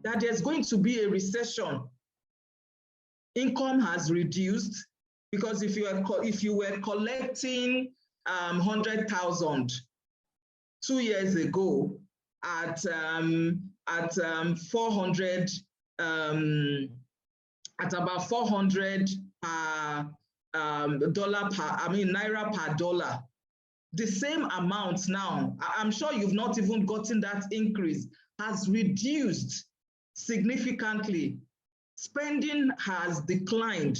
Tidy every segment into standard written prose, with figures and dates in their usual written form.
that there's going to be a recession. Income has reduced because if you were collecting 100,000 2 years ago at 400 at about 400 naira per dollar. The same amount now, I'm sure you've not even gotten that increase, has reduced significantly. Spending has declined.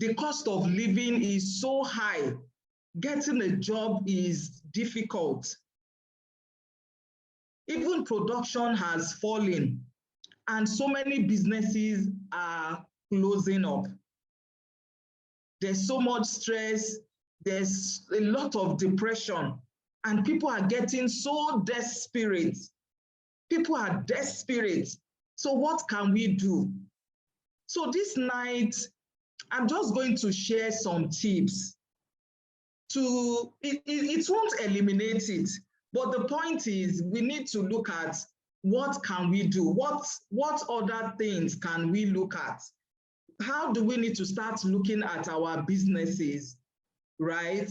The cost of living is so high. Getting a job is difficult. Even production has fallen, and so many businesses are closing up. There's so much stress, there's a lot of depression, and people are getting so desperate. People are desperate. So what can we do? So this night, I'm just going to share some tips. It won't eliminate it, but the point is we need to look at what can we do? What other things can we look at? How do we need to start looking at our businesses, right?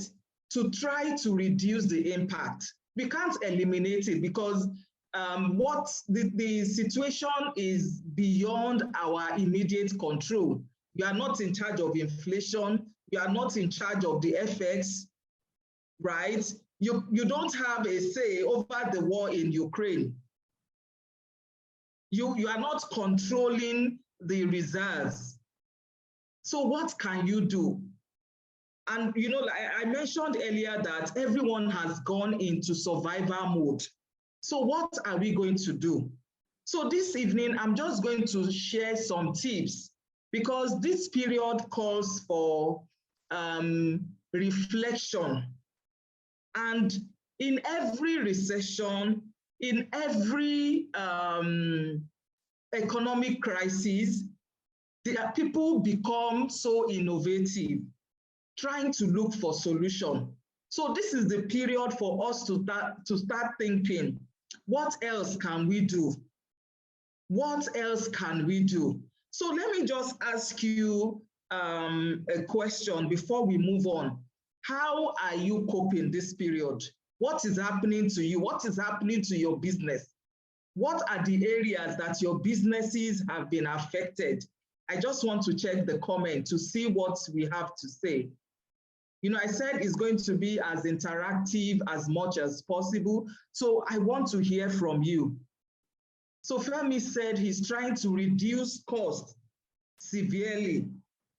To try to reduce the impact. We can't eliminate it because the situation is beyond our immediate control. You are not in charge of inflation. You are not in charge of the FX, right? You don't have a say over the war in Ukraine. You are not controlling the reserves. So what can you do? And like I mentioned earlier that everyone has gone into survival mode. So what are we going to do? So this evening, I'm just going to share some tips because this period calls for reflection. And in every recession, in every economic crisis, people become so innovative, trying to look for solutions. So this is the period for us to start thinking, what else can we do? What else can we do? So let me just ask you a question before we move on. How are you coping this period? What is happening to you? What is happening to your business? What are the areas that your businesses have been affected? I just want to check the comment to see what we have to say. I said it's going to be as interactive as much as possible. So I want to hear from you. So Femi said he's trying to reduce costs severely.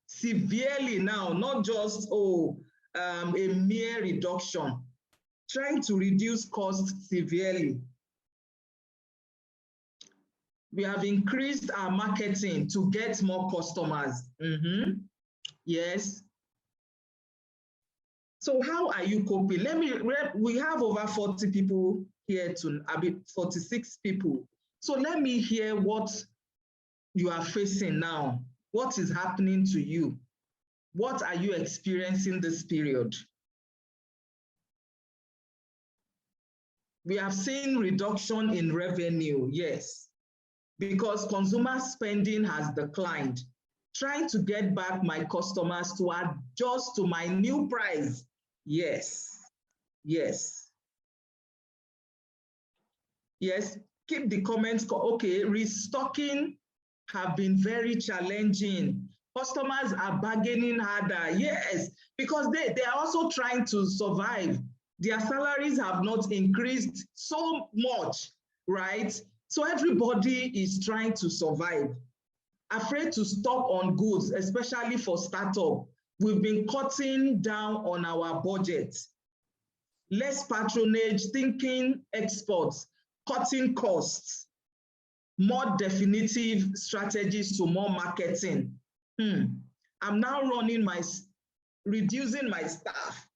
Severely now, not just, a mere reduction. Trying to reduce costs severely. We have increased our marketing to get more customers. Yes. So how are you coping? We have over 40 people here, 46 people. So let me hear what you are facing now. What is happening to you? What are you experiencing this period? We have seen reduction in revenue, yes, because consumer spending has declined. Trying to get back my customers to adjust to my new price. Yes, yes. Yes, keep the comments. Okay, restocking have been very challenging. Customers are bargaining harder, yes, because they are also trying to survive. Their salaries have not increased so much, right? So everybody is trying to survive. Afraid to stock on goods, especially for startup. We've been cutting down on our budget. Less patronage, thinking exports, cutting costs, more definitive strategies to more marketing. I'm now reducing my staff.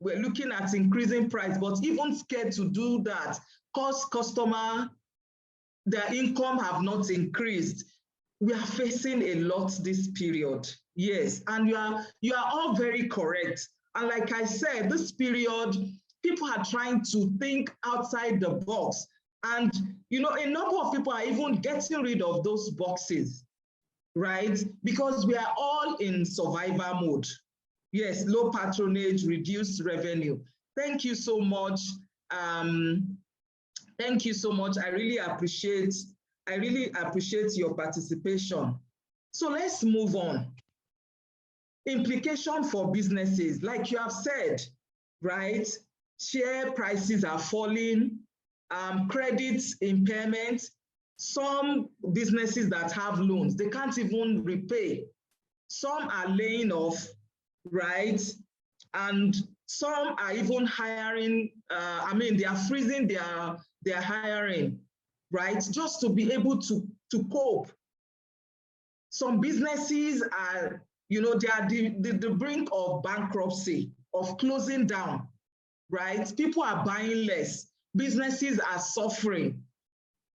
We're looking at increasing price, but even scared to do that because their income have not increased. We are facing a lot this period. Yes, and you are all very correct. And like I said, this period, people are trying to think outside the box. And, you know, a number of people are even getting rid of those boxes, right? Because we are all in survival mode. Yes, low patronage, reduced revenue. Thank you so much. Thank you so much. I really appreciate your participation. So let's move on. Implication for businesses, like you have said, right? Share prices are falling, credit impairment. Some businesses that have loans, they can't even repay. Some are laying off, right? And some are even hiring, they are freezing their hiring, right? Just to be able to cope. Some businesses are, you know, they are the brink of bankruptcy, of closing down, right? People are buying less. Businesses are suffering.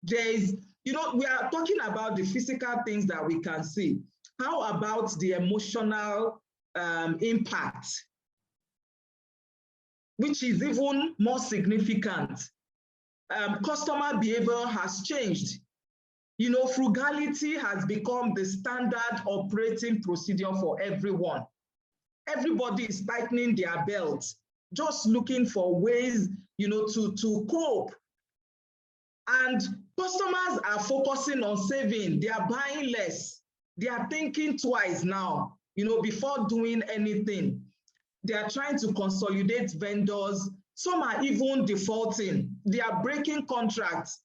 There is, you know, we are talking about the physical things that we can see. How about the emotional impact, which is even more significant? Customer behavior has changed. You know, frugality has become the standard operating procedure for everyone. Everybody is tightening their belts, just looking for ways, you know, to cope. And customers are focusing on saving. They are buying less. They are thinking twice now, you know, before doing anything. They are trying to consolidate vendors. Some are even defaulting. They are breaking contracts,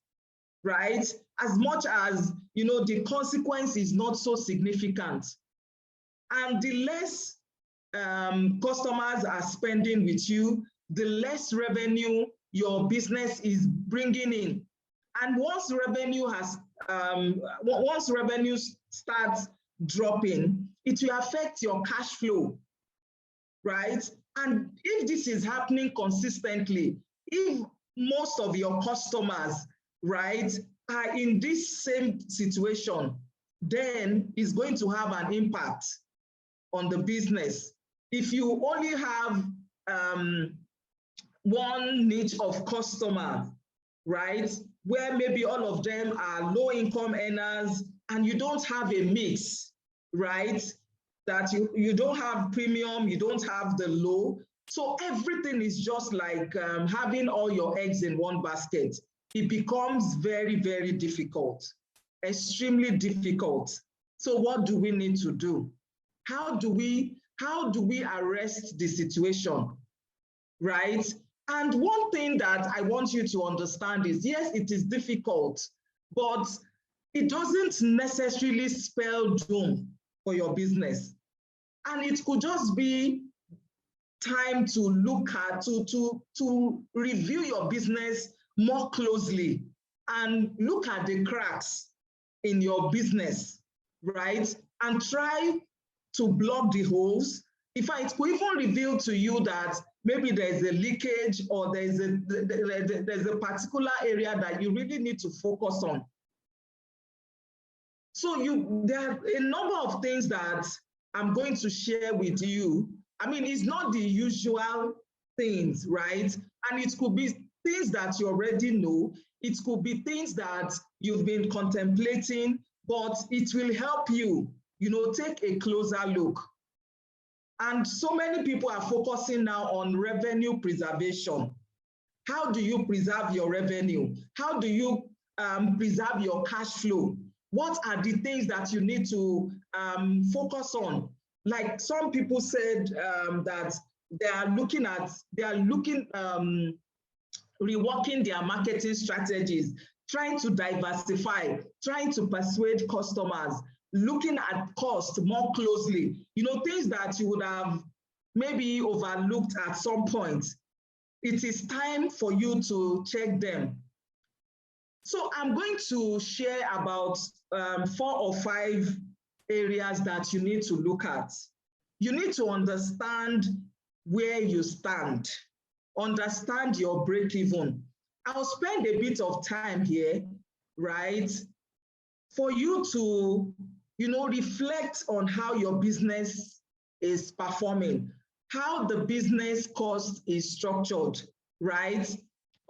right? As much as, you know, the consequence is not so significant. And the less customers are spending with you, the less revenue your business is bringing in. And once revenue starts dropping, it will affect your cash flow, right? And if this is happening consistently, if most of your customers, right, are in this same situation, then it's going to have an impact on the business. If you only have one niche of customers, right, where maybe all of them are low income earners and you don't have a mix, right, that you don't have premium, you don't have the low, so everything is just like having all your eggs in one basket. It becomes very, very difficult, extremely difficult. So what do we need to do? How do we arrest the situation, right? And one thing that I want you to understand is, yes, it is difficult, but it doesn't necessarily spell doom for your business. And it could just be time to look at, to review your business more closely and look at the cracks in your business, right? And try to block the holes. In fact, it could even reveal to you that maybe there's a leakage or there's a particular area that you really need to focus on. So there are a number of things that I'm going to share with you. I mean, it's not the usual things, right? And it could be things that you already know. It could be things that you've been contemplating, but it will help you, you know, take a closer look. And so many people are focusing now on revenue preservation. How do you preserve your revenue? How do you preserve your cash flow? What are the things that you need to focus on? Like some people said that they are reworking their marketing strategies, trying to diversify, trying to persuade customers, looking at cost more closely, you know, things that you would have maybe overlooked at some point. It is time for you to check them. So I'm going to share about 4 or 5 areas that you need to look at. You need to understand where you stand, understand your break-even. I'll spend a bit of time here, right, for you to, you know, reflect on how your business is performing, how the business cost is structured, right?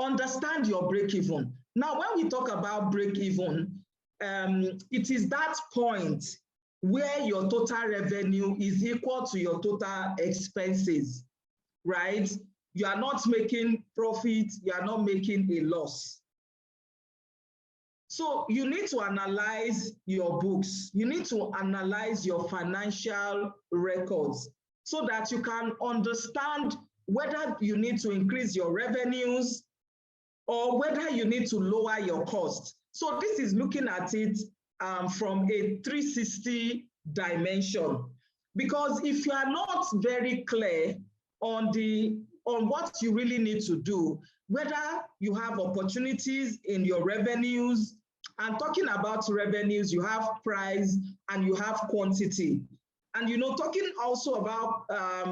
understand your break-even. Now, when we talk about break-even, it is that point where your total revenue is equal to your total expenses, right? You are not making profit, you are not making a loss. So you need to analyze your books. You need to analyze your financial records so that you can understand whether you need to increase your revenues or whether you need to lower your costs. So this is looking at it from a 360 dimension. Because if you are not very clear on what you really need to do, whether you have opportunities in your revenues, and talking about revenues, you have price and you have quantity. And talking also about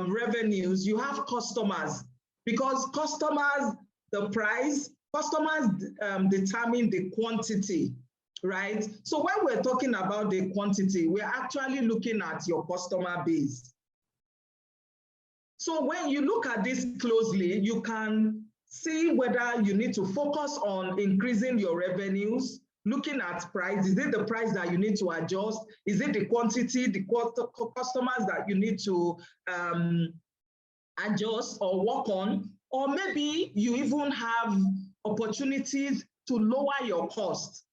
revenues, you have customers, because customers, the price, customers determine the quantity, right? So when we're talking about the quantity, we're actually looking at your customer base. So when you look at this closely, you can see whether you need to focus on increasing your revenues, looking at price. Is it the price that you need to adjust? Is it the quantity, the customers that you need to adjust or work on? Or maybe you even have opportunities to lower your cost.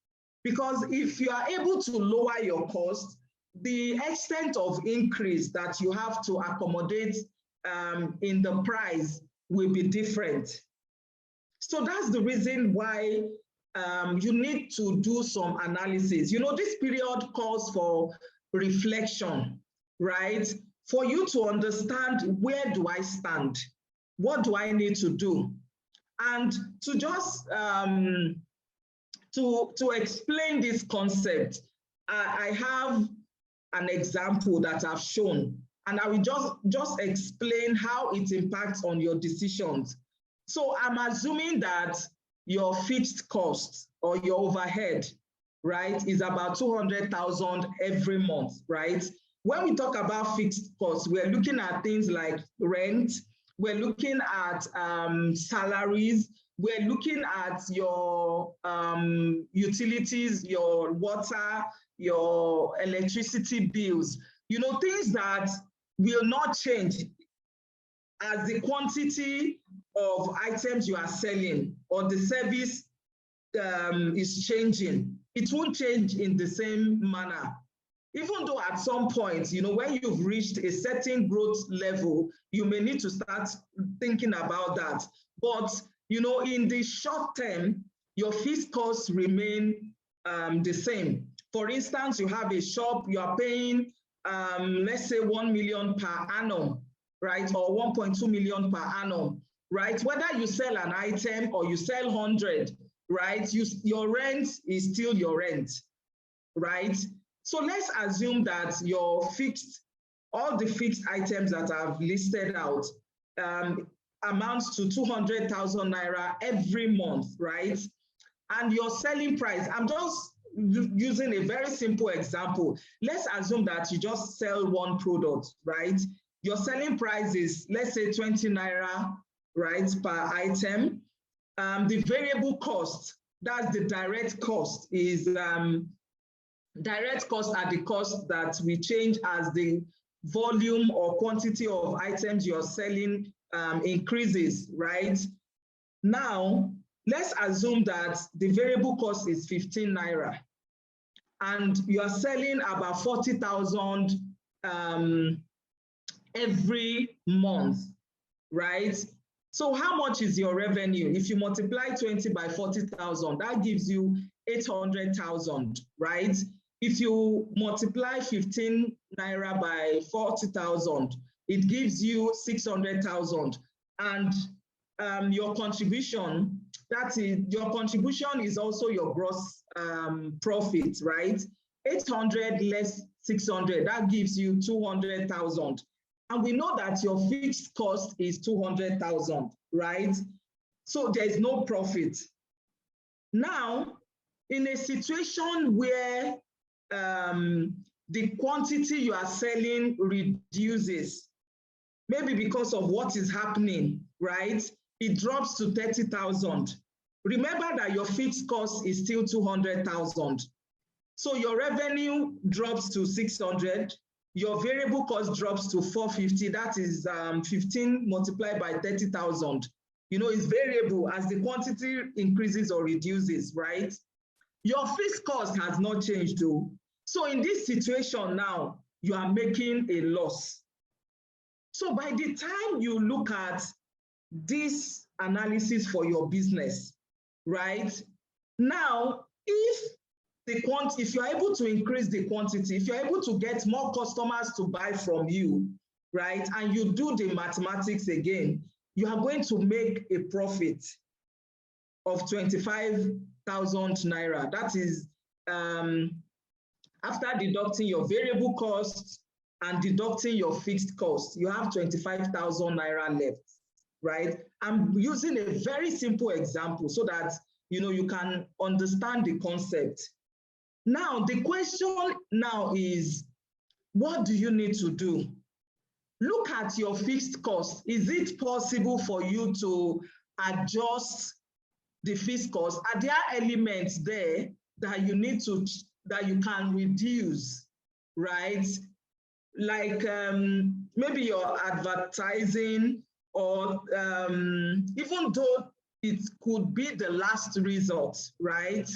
Because if you are able to lower your cost, the extent of increase that you have to accommodate in the price will be different. So that's the reason why you need to do some analysis. This period calls for reflection, right? For you to understand, where do I stand? What do I need to do? And to just to explain this concept, I have an example that I've shown, and I will just explain how it impacts on your decisions. So I'm assuming that your fixed cost or your overhead, right, is about 200,000 every month, right? When we talk about fixed costs, we're looking at things like rent, we're looking at salaries, we're looking at your utilities, your water, your electricity bills, things that will not change as the quantity of items you are selling or the service is changing. It won't change in the same manner. Even though at some point, when you've reached a certain growth level, you may need to start thinking about that. But, in the short term, your fixed costs remain the same. For instance, you have a shop, you are paying, let's say 1 million per annum, right? Or 1.2 million per annum, right? Whether you sell an item or you sell 100, right? Your rent is still your rent, right? So let's assume that all the fixed items that I've listed out amounts to 200,000 naira every month, right? And your selling price, I'm just using a very simple example. Let's assume that you just sell one product, right? Your selling price is, let's say 20 naira, right, per item. The variable cost, that's the direct cost, is direct costs are the costs that we change as the volume or quantity of items you're selling increases, right? Now, let's assume that the variable cost is 15 naira and you are selling about 40,000 every month, right? So how much is your revenue? If you multiply 20 by 40,000, that gives you 800,000, right? If you multiply 15 naira by 40,000, it gives you 600,000. And your contribution, your contribution is also your gross profit, right? 800 less 600, that gives you 200,000. And we know that your fixed cost is 200,000, right? So there's no profit. Now, in a situation where the quantity you are selling reduces, maybe because of what is happening, right? it drops to 30,000. Remember that your fixed cost is still 200,000. So your revenue drops to 600, your variable cost drops to 450. That is 15 multiplied by 30,000. You know, it's variable as the quantity increases or reduces, right? Your fixed cost has not changed though. So in this situation now, you are making a loss. So by the time you look at this analysis for your business, right? Now, if you're able to increase the quantity, if you're able to get more customers to buy from you, right, and you do the mathematics again, you are going to make a profit of 25,000 naira. That is after deducting your variable costs and deducting your fixed costs, you have 25,000 naira left, right? I'm using a very simple example so that you can understand the concept. Now, the question now is, what do you need to do? Look at your fixed cost. Is it possible for you to adjust the fixed cost? Are there elements there that you can reduce, right? Like maybe your advertising, or even though it could be the last resort, right?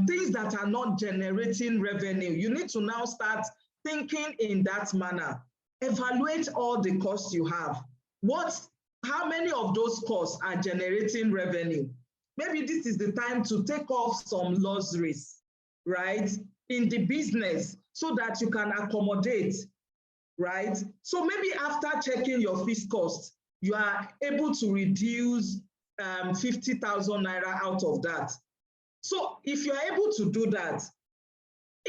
Things that are not generating revenue, you need to now start thinking in that manner. Evaluate all the costs you have. How many of those costs are generating revenue? Maybe this is the time to take off some luxuries, right, in the business so that you can accommodate, right? So maybe after checking your fixed costs, you are able to reduce 50,000 naira out of that. So if you are able to do that,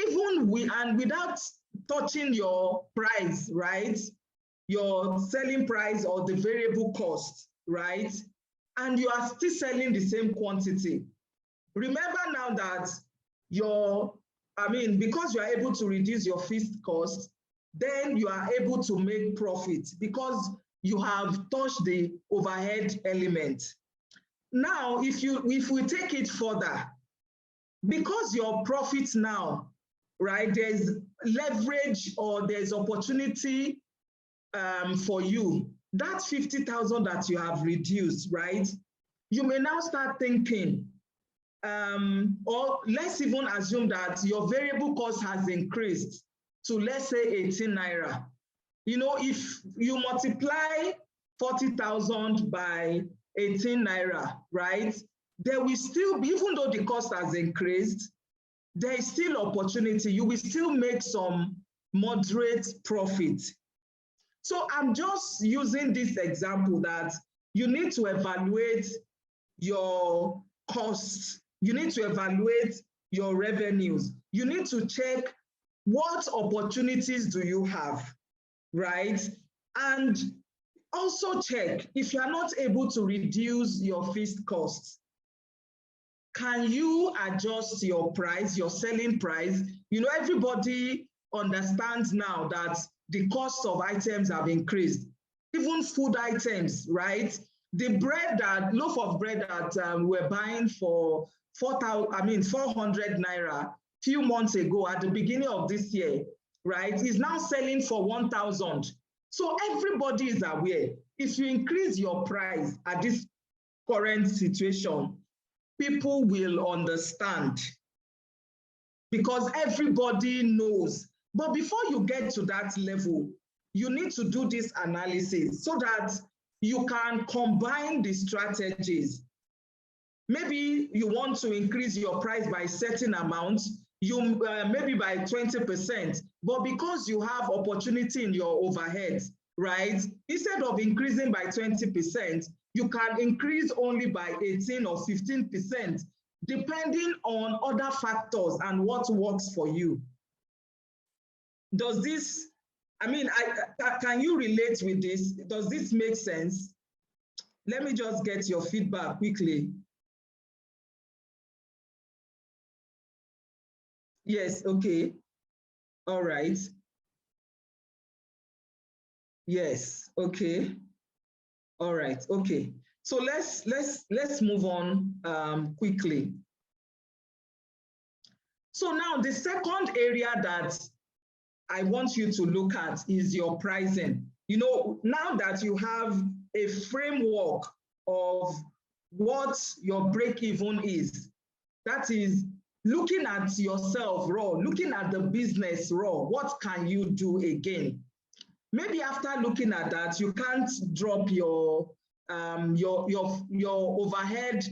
even without touching your price, right? Your selling price or the variable cost, right? And you are still selling the same quantity. Remember now that because you are able to reduce your fixed cost, then you are able to make profit because you have touched the overhead element. Now, if we take it further, because your profits now, right, there's leverage or there's opportunity for you. That 50,000 that you have reduced, right? You may now start thinking, or let's even assume that your variable cost has increased to, let's say, 18 naira. If you multiply 40,000 by 18 naira, right? There will still be, even though the cost has increased, there is still opportunity. You will still make some moderate profit. So I'm just using this example that you need to evaluate your costs. You need to evaluate your revenues. You need to check what opportunities do you have, right? And also check if you are not able to reduce your fixed costs. Can you adjust your price, your selling price? Everybody understands now that the cost of items have increased, even food items, right? The loaf of bread that we're buying for 400 naira few months ago at the beginning of this year, right, is now selling for 1,000. So everybody is aware. If you increase your price at this current situation, people will understand because everybody knows. But before you get to that level, you need to do this analysis so that you can combine the strategies. Maybe you want to increase your price by a certain amount, maybe by 20%, but because you have opportunity in your overhead, right? Instead of increasing by 20%, you can increase only by 18 or 15%, depending on other factors and what works for you. Does this, can you relate with this? Does this make sense? Let me just get your feedback quickly. Yes, okay. All right. Yes, okay. All right, okay. So let's move on quickly. So now the second area that I want you to look at is your pricing. You know, now that you have a framework of what your break-even is, that is looking at yourself raw, looking at the business raw, what can you do again? Maybe after looking at that, you can't drop your overhead.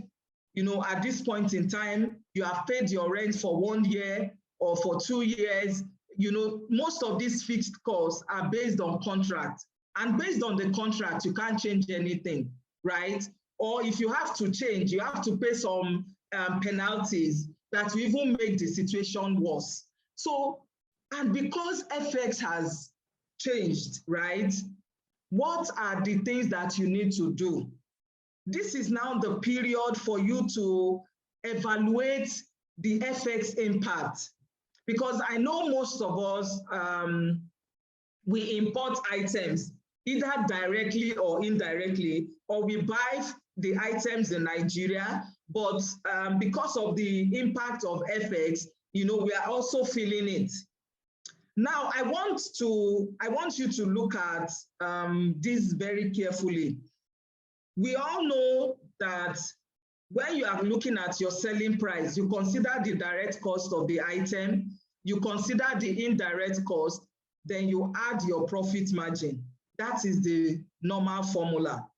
You know, at this point in time, you have paid your rent for 1 year or for 2 years. You know, most of these fixed costs are based on contract, and based on the contract, you can't change anything, right? Or if you have to change, you have to pay some penalties that will even make the situation worse. So, and because FX has changed, right? What are the things that you need to do? This is now the period for you to evaluate the FX impact, because I know most of us, we import items either directly or indirectly, or we buy the items in Nigeria, but because of the impact of FX, you know, we are also feeling it. Now, I want you to look at this very carefully. We all know that when you are looking at your selling price, you consider the direct cost of the item, you consider the indirect cost, then you add your profit margin. That is the normal formula.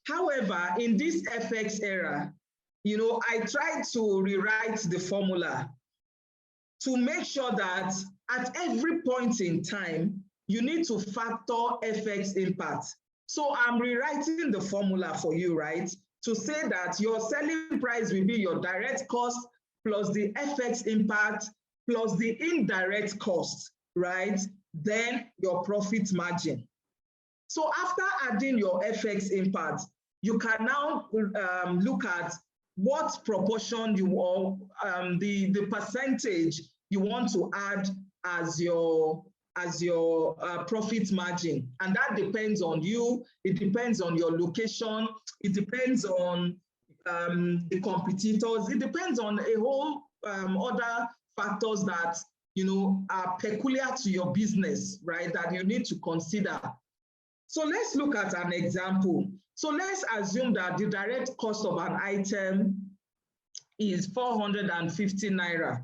However, in this FX era, you know, I tried to rewrite the formula to make sure that at every point in time, you need to factor FX impact. So I'm rewriting the formula for you, right? To say that your selling price will be your direct cost plus the FX impact plus the indirect cost, right? Then your profit margin. So after adding your FX impact, you can now look at what proportion you want, the percentage you want to add as your profit margin. And that depends on you, it depends on your location, it depends on the competitors, it depends on a whole other factors that, you know, are peculiar to your business, right, that you need to consider. So let's look at an example. So let's assume that the direct cost of an item is 450 naira,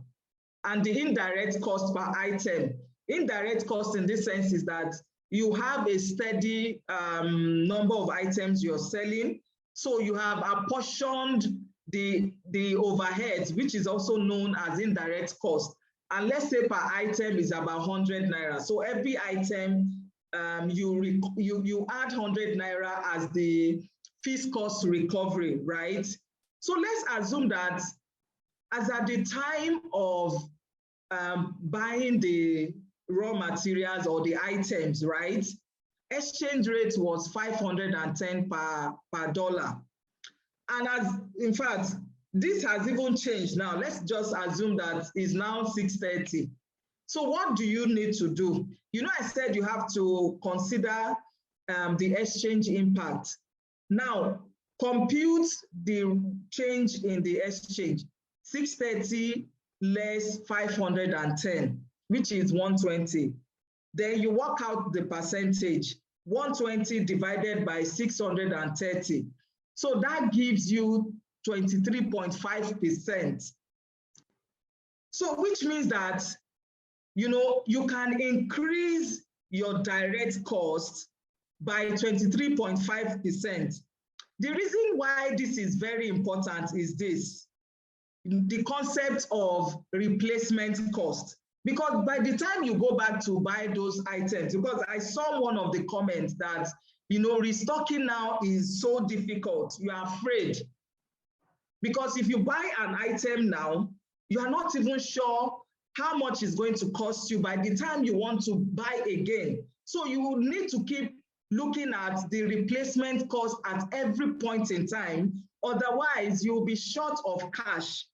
and the indirect cost per item. Indirect cost in this sense is that you have a steady number of items you're selling. So you have apportioned the overheads, which is also known as indirect cost. And let's say per item is about 100 naira. So every item, you add 100 naira as the fixed cost recovery, right? So let's assume that as at the time of buying the raw materials or the items, right, exchange rate was 510 per dollar. And as, in fact, this has even changed now. Let's just assume that it's now 630. So what do you need to do? You know, I said you have to consider the exchange impact. Now, compute the change in the exchange. 630 less 510, which is 120. Then you work out the percentage, 120 divided by 630. So that gives you 23.5%. So which means that, you know, you can increase your direct cost by 23.5%. The reason why this is very important is this, the concept of replacement cost. Because by the time you go back to buy those items, because I saw one of the comments that, you know, restocking now is so difficult, you are afraid. Because if you buy an item now, you are not even sure how much it's going to cost you by the time you want to buy again. So you will need to keep looking at the replacement cost at every point in time. Otherwise, you'll be short of cash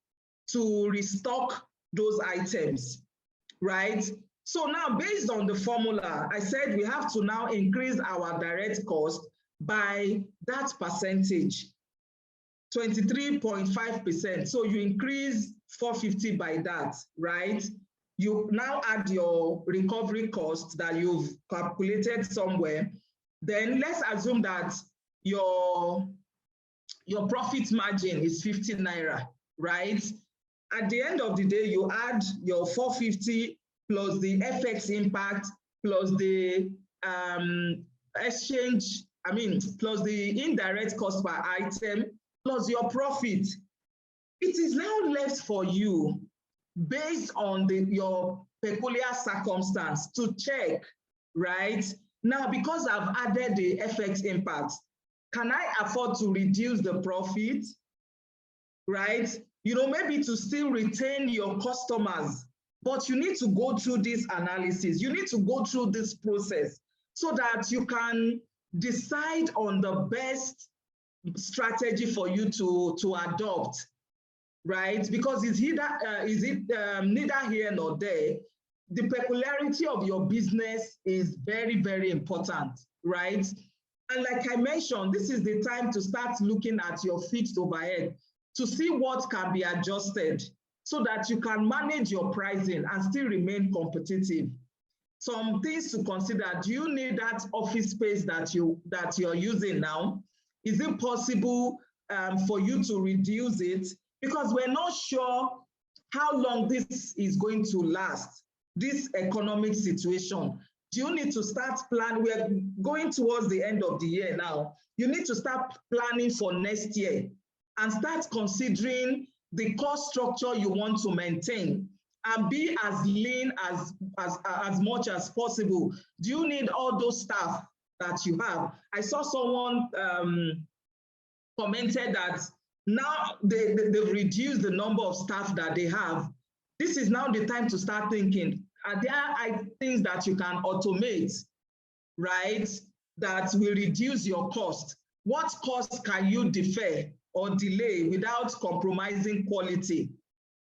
to restock those items, right? So now, based on the formula, I said we have to now increase our direct cost by that percentage. 23.5%. So you increase 450 by that, right? You now add your recovery cost that you've calculated somewhere. Then let's assume that your profit margin is 50 naira, right? At the end of the day, you add your 450 plus the FX impact plus the exchange, plus the indirect cost per item, plus your profit. It is now left for you, based on your peculiar circumstance, to check, right? Now, because I've added the FX impact, can I afford to reduce the profit, right? Maybe to still retain your customers, but you need to go through this analysis. You need to go through this process so that you can decide on the best strategy for you to adopt, right? Because it's neither here nor there. The peculiarity of your business is very, very important, right? And like I mentioned, this is the time to start looking at your fixed overhead to see what can be adjusted so that you can manage your pricing and still remain competitive. Some things to consider: do you need that office space that you're using now? Is it possible for you to reduce it? Because we're not sure how long this is going to last, this economic situation. Do you need to start planning? We're going towards the end of the year now. You need to start planning for next year and start considering the cost structure you want to maintain and be as lean as much as possible. Do you need all those staff that you have? I saw someone commented that now they've reduced the number of staff that they have. This is now the time to start thinking, are there things that you can automate, right, that will reduce your cost? What costs can you defer or delay without compromising quality,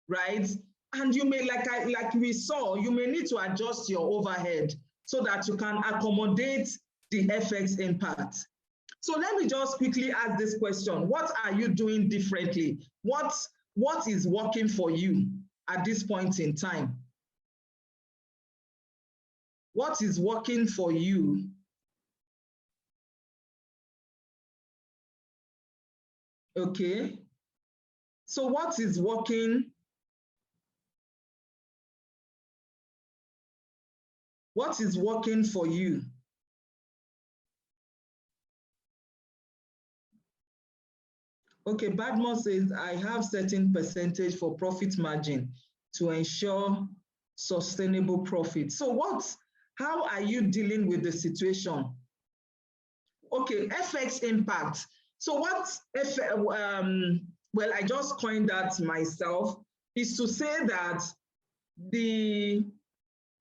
right? And you may, like we saw, you may need to adjust your overhead so that you can accommodate the FX impact. So let me just quickly ask this question: what are you doing differently? What is working for you at this point in time? What is working for you? Okay. So what is working? What is working for you? Okay, Badmore says, I have certain percentage for profit margin to ensure sustainable profit. So how are you dealing with the situation? Okay, FX impact. So well, I just coined that myself, is to say that the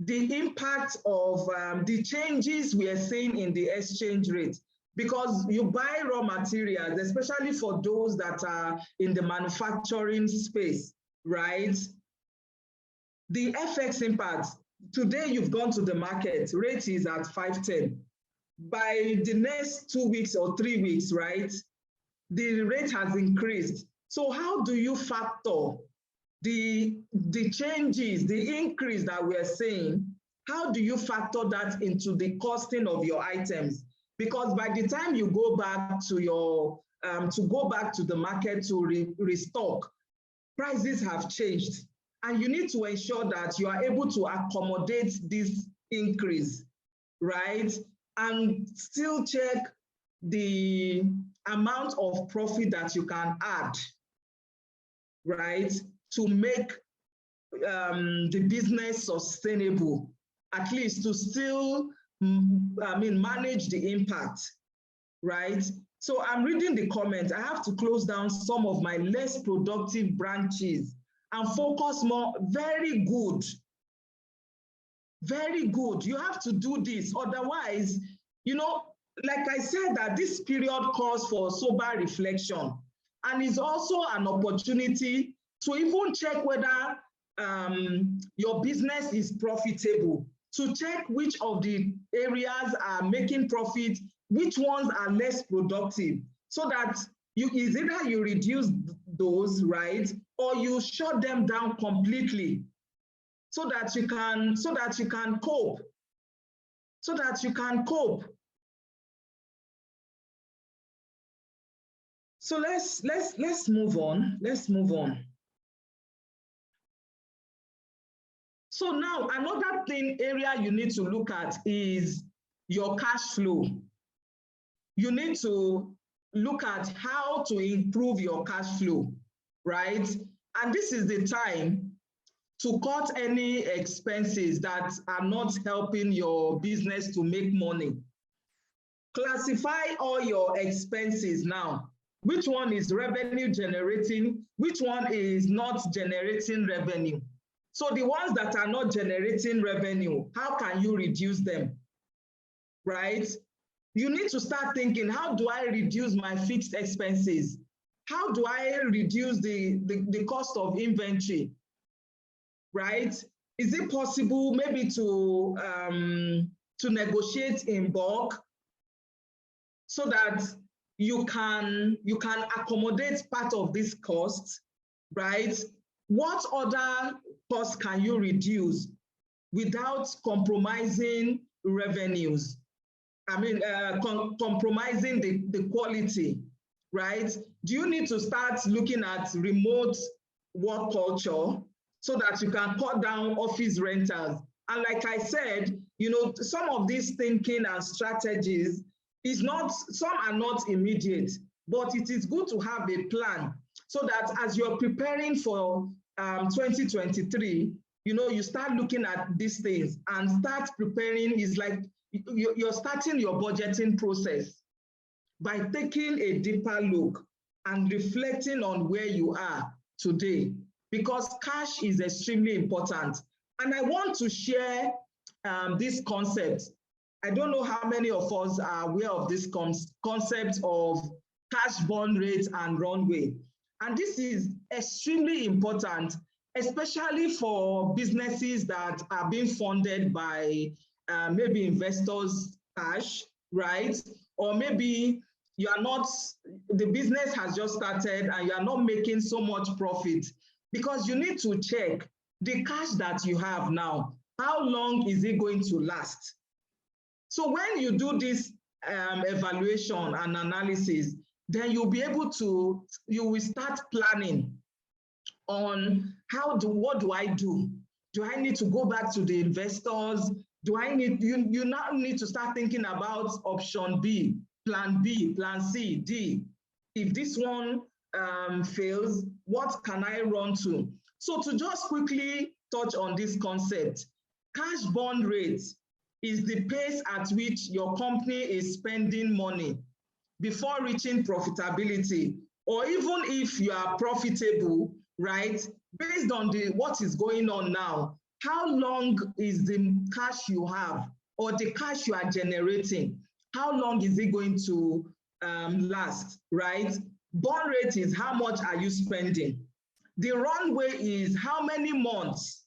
impact of the changes we are seeing in the exchange rate, because you buy raw materials, especially for those that are in the manufacturing space, right? The FX impact, today you've gone to the market, rate is at 510. By the next 2 weeks or 3 weeks, right, the rate has increased. So how do you factor the changes, the increase that we're seeing? How do you factor that into the costing of your items? Because by the time you go back to the market to restock, prices have changed, and you need to ensure that you are able to accommodate this increase, right? And still check the amount of profit that you can add, right, to make the business sustainable, at least to still manage the impact, right? So I'm reading the comments. I have to close down some of my less productive branches and focus more. Very good. Very good. You have to do this. Otherwise, like I said, that this period calls for sober reflection, and is also an opportunity to even check whether your business is profitable, to check which of the areas are making profit, which ones are less productive, so that is either you reduce those, right, or you shut them down completely so that you can cope. So that you can cope. So let's move on. Let's move on. So now another area you need to look at is your cash flow. You need to look at how to improve your cash flow, right? And this is the time to cut any expenses that are not helping your business to make money. Classify all your expenses now. Which one is revenue generating? Which one is not generating revenue? So the ones that are not generating revenue, how can you reduce them, right? You need to start thinking, how do I reduce my fixed expenses? How do I reduce the cost of inventory, right? Is it possible maybe to negotiate in bulk so that you can accommodate part of this cost, right? What other costs can you reduce without compromising revenues? I mean, compromising the quality, right? Do you need to start looking at remote work culture so that you can cut down office rentals? And like I said, you know, some of these thinking and strategies some are not immediate, but it is good to have a plan so that as you're preparing for 2023, you know, you start looking at these things and start preparing. Is like you're starting your budgeting process by taking a deeper look and reflecting on where you are today, because cash is extremely important. And I want to share this concept. I don't know how many of us are aware of this concept of cash burn rate and runway. And this is extremely important, especially for businesses that are being funded by maybe investors' cash, right? Or maybe you are not, the business has just started and you are not making so much profit, because you need to check the cash that you have now. How long is it going to last? So when you do this evaluation and analysis, then you'll be able to, you will start planning on what do I do? Do I need to go back to the investors? Do I need, you now need to start thinking about option B, plan C, D. If this one fails, what can I run to? So to just quickly touch on this concept, cash burn rate is the pace at which your company is spending money before reaching profitability, or even if you are profitable, right? Based on what is going on now, how long is the cash you have or the cash you are generating? How long is it going to last, right? Burn rate is how much are you spending. The runway is how many months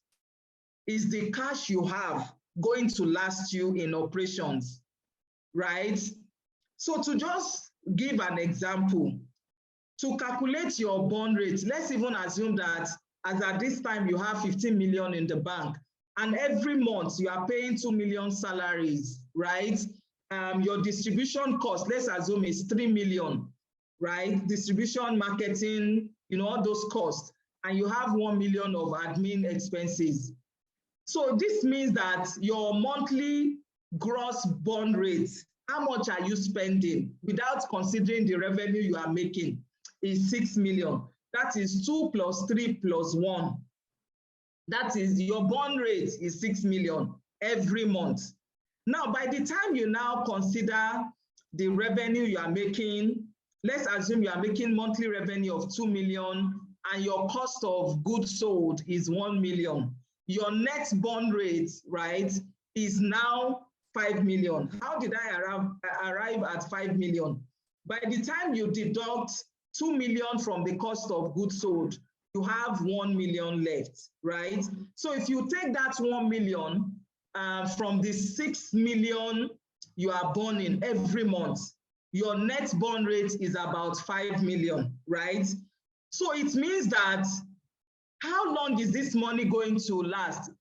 is the cash you have going to last you in operations, right? So to just give an example, to calculate your burn rate, let's even assume that as at this time you have 15 million in the bank, and every month you are paying 2 million salaries, right? Your distribution cost, let's assume, is 3 million, right? Distribution, marketing, you know, all those costs, and you have 1 million of admin expenses. So this means that your monthly gross burn rate, how much are you spending without considering the revenue you are making, is 6 million. That is 2 plus 3 plus 1. That is, your burn rate is 6 million every month. Now, by the time you now consider the revenue you are making, let's assume you are making monthly revenue of 2 million and your cost of goods sold is 1 million. Your net burn rate, right, is now 5 million. How did I arrive at 5 million? By the time you deduct 2 million from the cost of goods sold, you have 1 million left, right? So if you take that 1 million from the 6 million you are burning every month, your net burn rate is about 5 million, right? So it means that how long is this money going to last?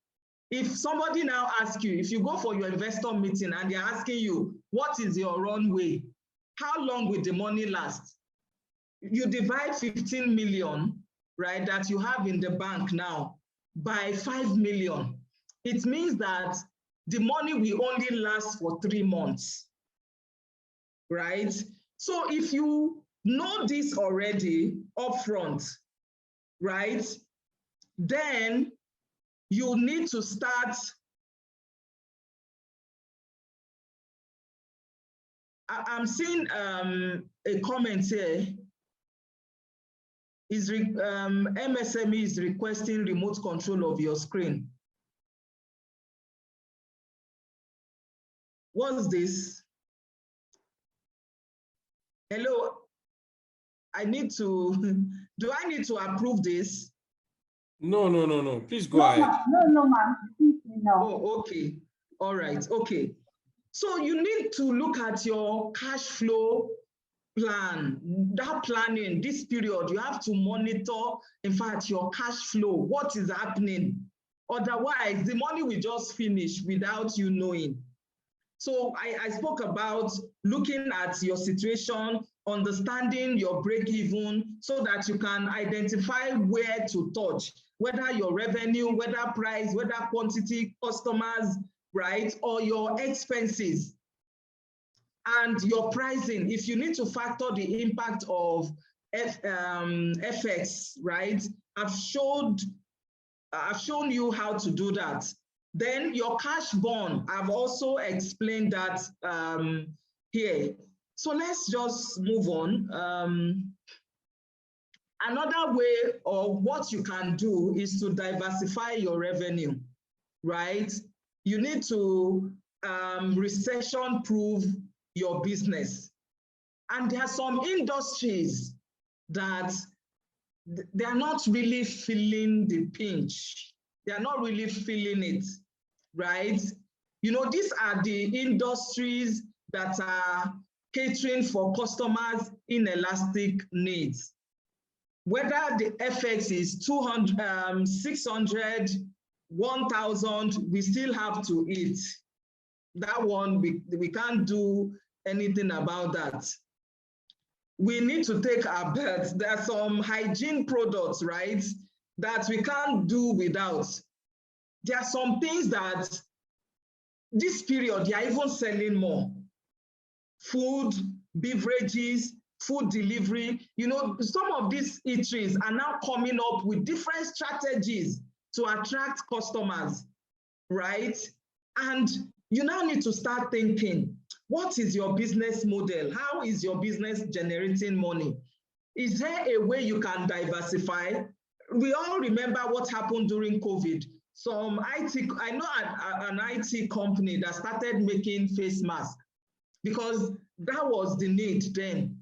If somebody now asks you, if you go for your investor meeting and they're asking you, what is your runway? How long will the money last? You divide 15 million, right, that you have in the bank now by 5 million. It means that the money will only last for 3 months, right? So if you know this already upfront, right, then you need to start. I'm seeing a comment here. MSME is requesting remote control of your screen. What's this? Hello, I need to, do I need to approve this? No. Please go ahead. No, ma'am. No. Oh, okay. All right. Okay. So you need to look at your cash flow plan. That planning, this period, you have to monitor, in fact, your cash flow, what is happening. Otherwise, the money will just finish without you knowing. So I spoke about looking at your situation, understanding your break even so that you can identify where to touch, whether your revenue, whether price, whether quantity, customers, right, or your expenses and your pricing. If you need to factor the impact of FX, right, I've shown you how to do that. Then your cash burn, I've also explained that here. So let's just move on. Another way of what you can do is to diversify your revenue, right? You need to recession-proof your business. And there are some industries that they are not really feeling the pinch. They are not really feeling it, right? You know, these are the industries that are catering for customers' inelastic needs. Whether the FX is 200, 600, 1,000, we still have to eat. That one, we can't do anything about that. We need to take our bets. There are some hygiene products, right, that we can't do without. There are some things that this period, they are even selling more. Food, beverages, food delivery. You know, some of these eateries are now coming up with different strategies to attract customers, right? And you now need to start thinking, what is your business model? How is your business generating money? Is there a way you can diversify? We all remember what happened during COVID. Some IT, I know an IT company that started making face masks because that was the need then,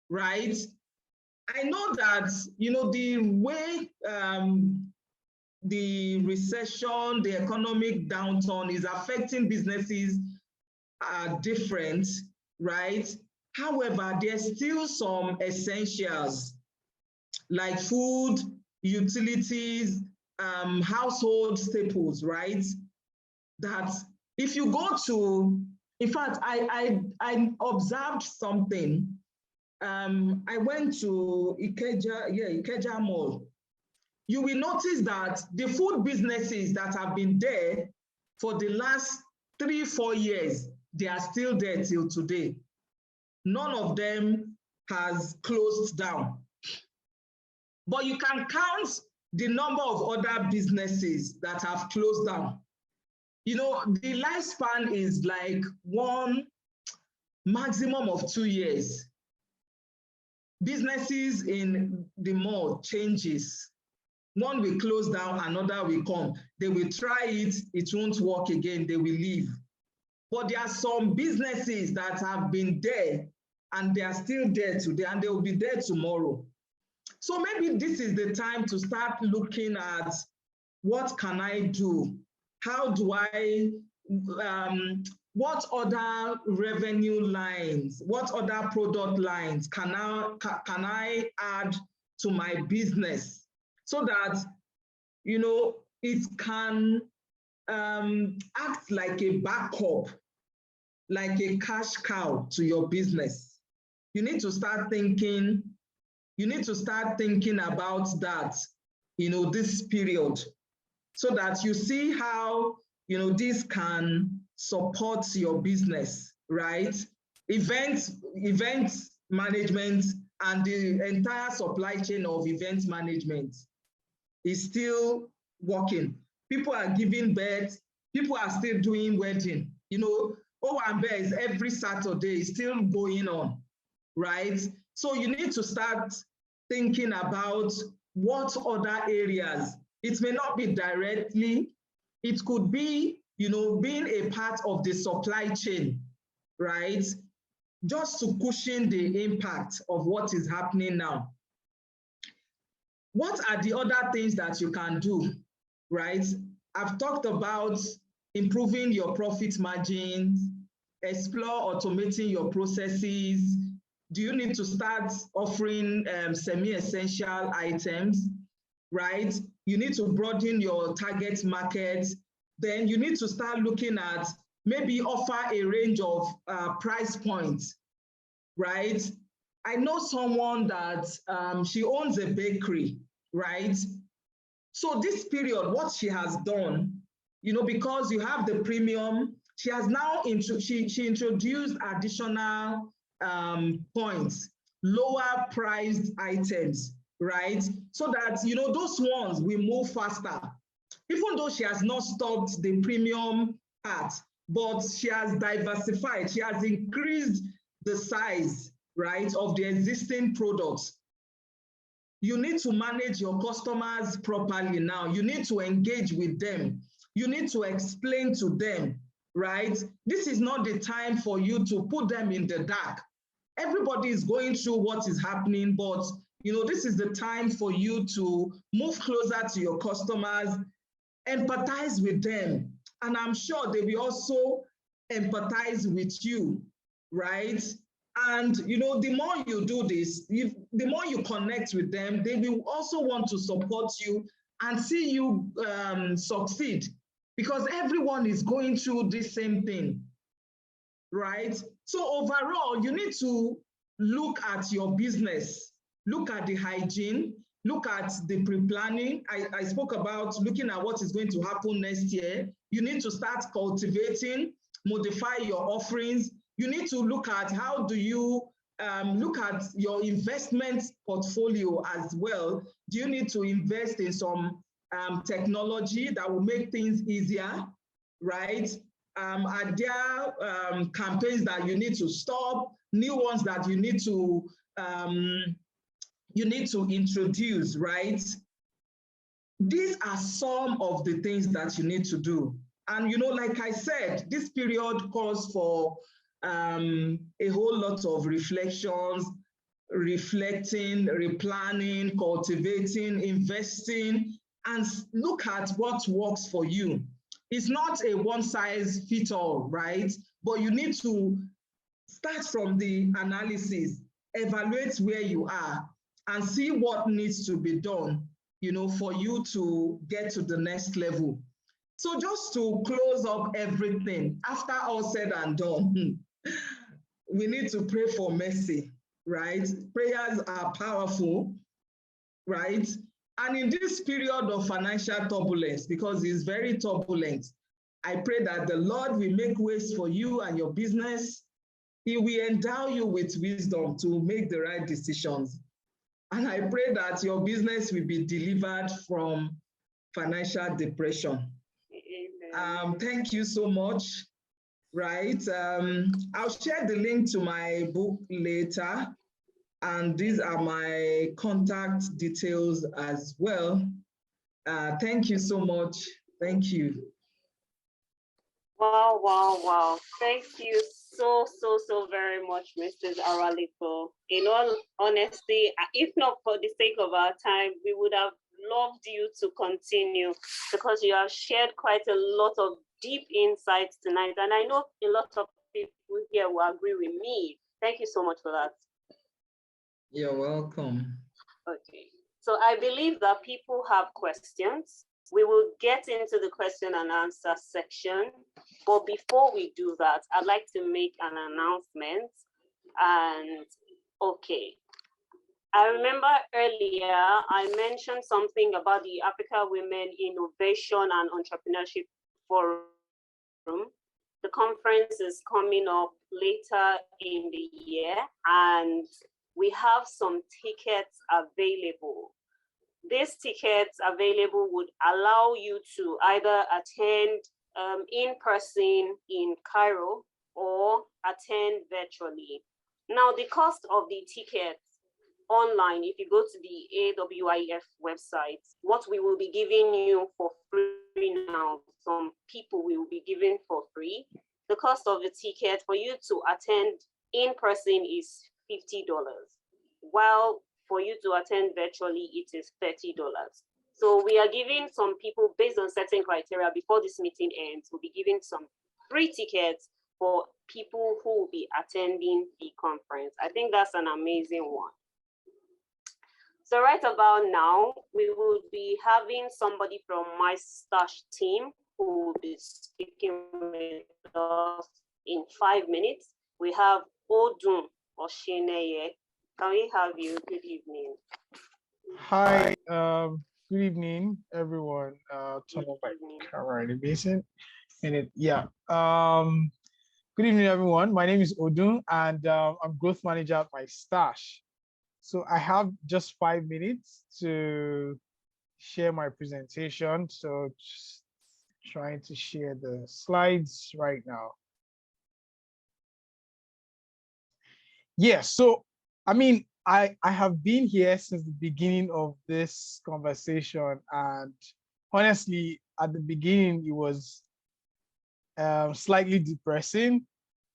right? I know that, you know, the way the recession, the economic downturn is affecting businesses are different, right? However, there's still some essentials like food, utilities, household staples, right? That if you go to, in fact, I observed something. I went to Ikeja Mall. You will notice that the food businesses that have been there for the last 3-4 years, they are still there till today. None of them has closed down. But you can count the number of other businesses that have closed down. You know, the lifespan is like one maximum of 2 years. Businesses in the mall changes. One will close down, another will come. They will try it, it won't work again, they will leave. But there are some businesses that have been there and they are still there today and they will be there tomorrow. So maybe this is the time to start looking at what can I do? How do I what other revenue lines, what other product lines can I add to my business so that, you know, it can act like a backup, like a cash cow to your business. You need to start thinking, about that, you know, this period, so that you see how, you know, this can support your business, right? Event management and the entire supply chain of event management is still working. People are giving birth, people are still doing wedding. You know, Owambe is every Saturday is still going on, right? So you need to start thinking about what other areas. It may not be directly, it could be, you know, being a part of the supply chain, right? Just to cushion the impact of what is happening now. What are the other things that you can do, right? I've talked about improving your profit margins, explore automating your processes. Do you need to start offering semi-essential items, right? You need to broaden your target market. Then you need to start looking at maybe offer a range of price points, right? I know someone that she owns a bakery, right? So this period, what she has done, you know, because you have the premium, she has now she introduced additional points, lower priced items, right? So that, you know, those ones will move faster. Even though she has not stopped the premium part, but she has diversified, she has increased the size, right, of the existing products. You need to manage your customers properly now. You need to engage with them. You need to explain to them, right? This is not the time for you to put them in the dark. Everybody is going through what is happening, but, you know, this is the time for you to move closer to your customers, empathize with them, and I'm sure they will also empathize with you, right? And, you know, the more you do this, the more you connect with them, they will also want to support you and see you succeed, because everyone is going through the same thing, right? So overall, you need to look at your business, look at the hygiene, look at the pre-planning. I spoke about looking at what is going to happen next year. You need to start cultivating, modify your offerings. You need to look at how do you look at your investment portfolio as well. Do you need to invest in some technology that will make things easier, right? Are there campaigns that you need to stop, new ones that you need to introduce, right? These are some of the things that you need to do. And, you know, like I said, this period calls for a whole lot of reflections, reflecting, replanning, cultivating, investing, and look at what works for you. It's not a one-size-fits-all, right? But you need to start from the analysis, evaluate where you are, and see what needs to be done, you know, for you to get to the next level. So just to close up everything, after all said and done, we need to pray for mercy, right? Prayers are powerful, right? And in this period of financial turbulence, because it's very turbulent, I pray that the Lord will make ways for you and your business. He will endow you with wisdom to make the right decisions. And I pray that your business will be delivered from financial depression. Thank you so much. Right. I'll share the link to my book later. And these are my contact details as well. Thank you so much. Thank you. Wow, wow, wow. Thank you so very much, Mrs. Aralepo. In all honesty, if not for the sake of our time, we would have loved you to continue, because you have shared quite a lot of deep insights tonight, and I know a lot of people here will agree with me. Thank you so much for that. You're welcome. Okay, so I believe that people have questions. We will get into the question and answer section, but before we do that, I'd like to make an announcement. And okay, I remember earlier I mentioned something about the Africa Women Innovation and Entrepreneurship Forum. The conference is coming up later in the year, and we have some tickets available. These tickets available would allow you to either attend in person in Cairo or attend virtually. Now, the cost of the tickets online, if you go to the AWIF website, what we will be giving you for free now, some people will be giving for free. The cost of the ticket for you to attend in person is $50, while for you to attend virtually, it is $30. So we are giving some people, based on certain criteria, before this meeting ends, we'll be giving some free tickets for people who will be attending the conference. I think that's an amazing one. So right about now, we will be having somebody from my stash team who will be speaking with us in 5 minutes. We have Odun Oshineye. Can we have you? Good evening. Hi, good evening, everyone. Turn on my camera in a basin. Good evening, everyone. My name is Odun, and I'm growth manager at my stash. So I have just 5 minutes to share my presentation. So just trying to share the slides right now. Yeah, so I mean, I have been here since the beginning of this conversation, and honestly, at the beginning, it was slightly depressing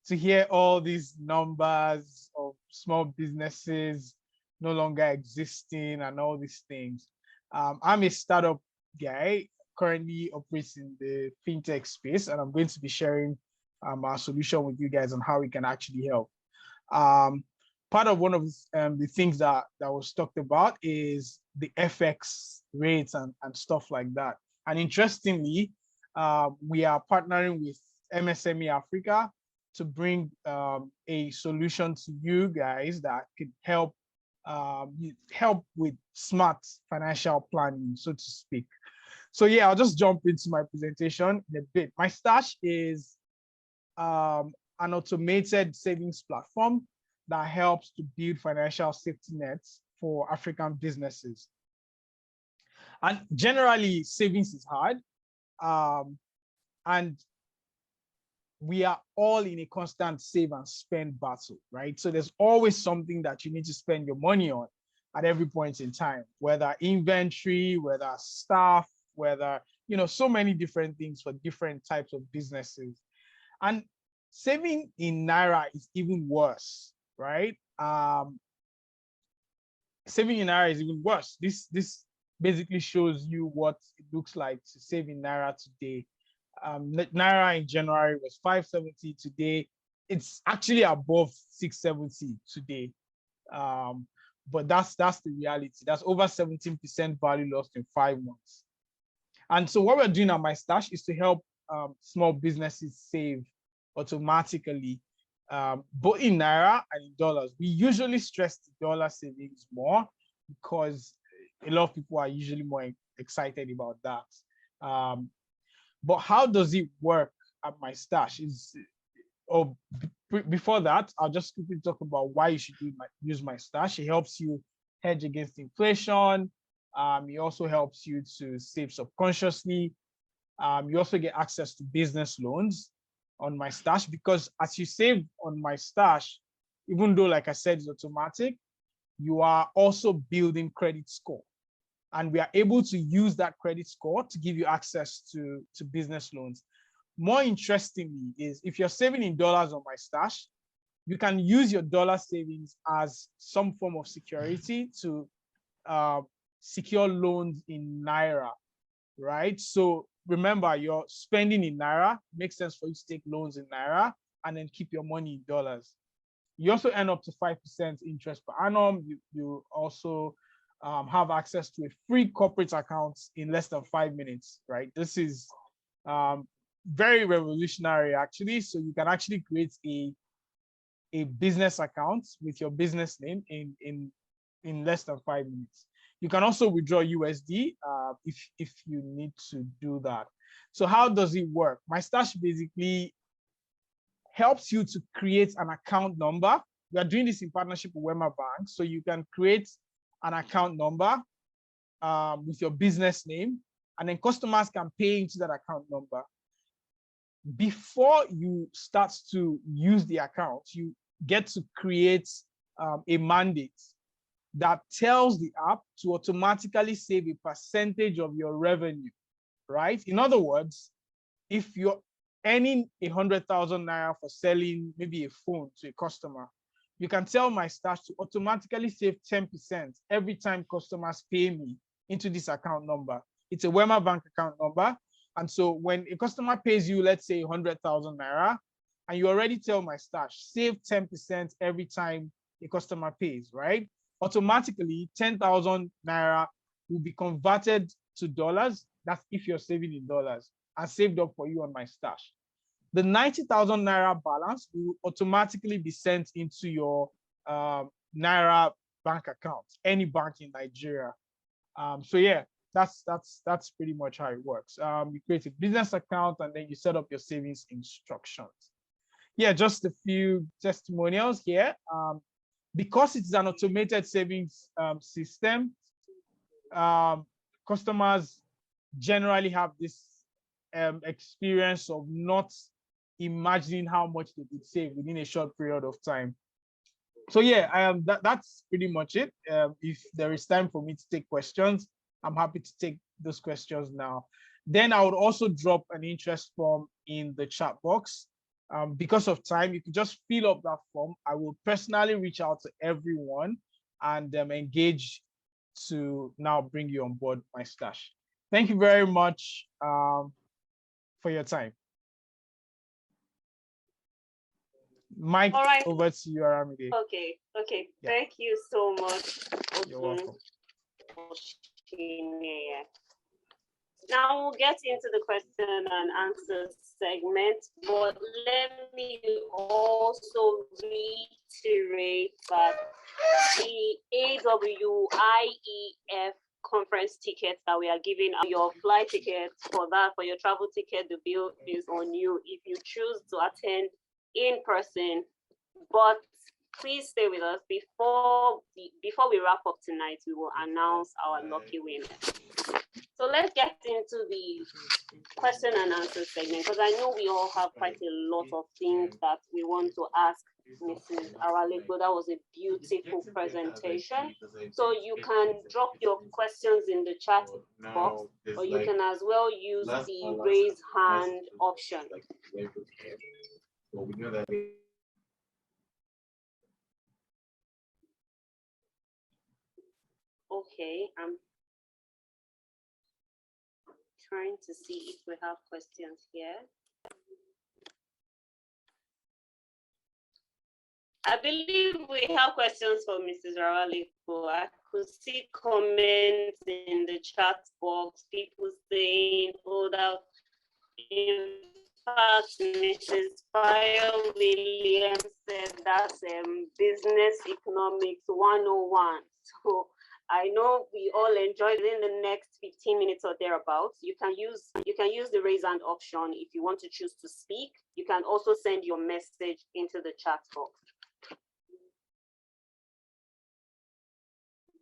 to hear all these numbers of small businesses no longer existing and all these things. I'm a startup guy, currently operates in the fintech space, and I'm going to be sharing our solution with you guys on how we can actually help. Part of one of the things that was talked about is the FX rates and stuff like that. And interestingly, we are partnering with MSME Africa to bring a solution to you guys that could help with smart financial planning, so to speak. So yeah, I'll just jump into my presentation in a bit. My stash is an automated savings platform that helps to build financial safety nets for African businesses. And generally, savings is hard. And we are all in a constant save and spend battle, right? So there's always something that you need to spend your money on at every point in time, whether inventory, whether staff, whether, so many different things for different types of businesses. And saving in Naira is even worse, right? Saving in Naira is even worse. This basically shows you what it looks like to save in Naira today. Naira in January was 570 today. It's actually above 670 today. But that's the reality. That's over 17% value lost in 5 months. And so what we're doing at my stash is to help small businesses save automatically, both in Naira and in dollars. We usually stress the dollar savings more because a lot of people are usually more excited about that. But how does it work at my stash? Before that, I'll just quickly talk about why you should use my stash. It helps you hedge against inflation. It also helps you to save subconsciously. You also get access to business loans on my stash, because as you save on my stash, even though, like I said, it's automatic, you are also building credit score. And we are able to use that credit score to give you access to business loans. More interestingly is, if you're saving in dollars on my stash, you can use your dollar savings as some form of security to secure loans in Naira, right? So remember, you're spending in Naira. Makes sense for you to take loans in Naira and then keep your money in dollars. You also earn up to 5% interest per annum. You also have access to a free corporate account in less than 5 minutes, right? This is very revolutionary, actually. So you can actually create a business account with your business name in less than 5 minutes. You can also withdraw USD if you need to do that. So how does it work? My Stash basically helps you to create an account number. We are doing this in partnership with Wema Bank. So you can create an account number with your business name, and then customers can pay into that account number. Before you start to use the account, you get to create a mandate that tells the app to automatically save a percentage of your revenue, right? In other words, if you're earning 100,000 Naira for selling maybe a phone to a customer, you can tell my Stash to automatically save 10% every time customers pay me into this account number. It's a Wema Bank account number. And so when a customer pays you, let's say 100,000 Naira, and you already tell my Stash, save 10% every time a customer pays, right? Automatically, 10,000 Naira will be converted to dollars. That's if you're saving in dollars, and saved up for you on my Stash. The 90,000 Naira balance will automatically be sent into your Naira bank account, any bank in Nigeria. So yeah, that's pretty much how it works. You create a business account and then you set up your savings instructions. Yeah, just a few testimonials here. Because it's an automated savings system, customers generally have this experience of not imagining how much they could save within a short period of time. So yeah, that's pretty much it. If there is time for me to take questions, I'm happy to take those questions now. Then I would also drop an interest form in the chat box. Because of time, you can just fill up that form. I will personally reach out to everyone and engage to now bring you on board my Stash. Thank you very much for your time. Mike, All right. over to you, Aramide. Okay. Yeah. Thank you so much. You're welcome. Now we'll get into the question and answer segment, but let me also reiterate that the AWIEF conference tickets that we are giving, your flight tickets for that, for your travel ticket, the bill is on you if you choose to attend in person. But please stay with us. Before we wrap up tonight, we will announce our lucky winner. So let's get into the question and answer segment, because I know we all have quite a lot of things that we want to ask Mrs. Aralepo. That was a beautiful presentation. So you can drop your questions in the chat box, or you can as well use the raise hand option. Okay, I'm trying to see if we have questions here. I believe we have questions for Mrs. Aralepo. I could see comments in the chat box, people saying, oh, that in fact, Mrs. Fire Williams said that's business economics 101. So I know we all enjoyed it. In the next 15 minutes or thereabouts, you can use the raise hand option if you want to choose to speak. You can also send your message into the chat box.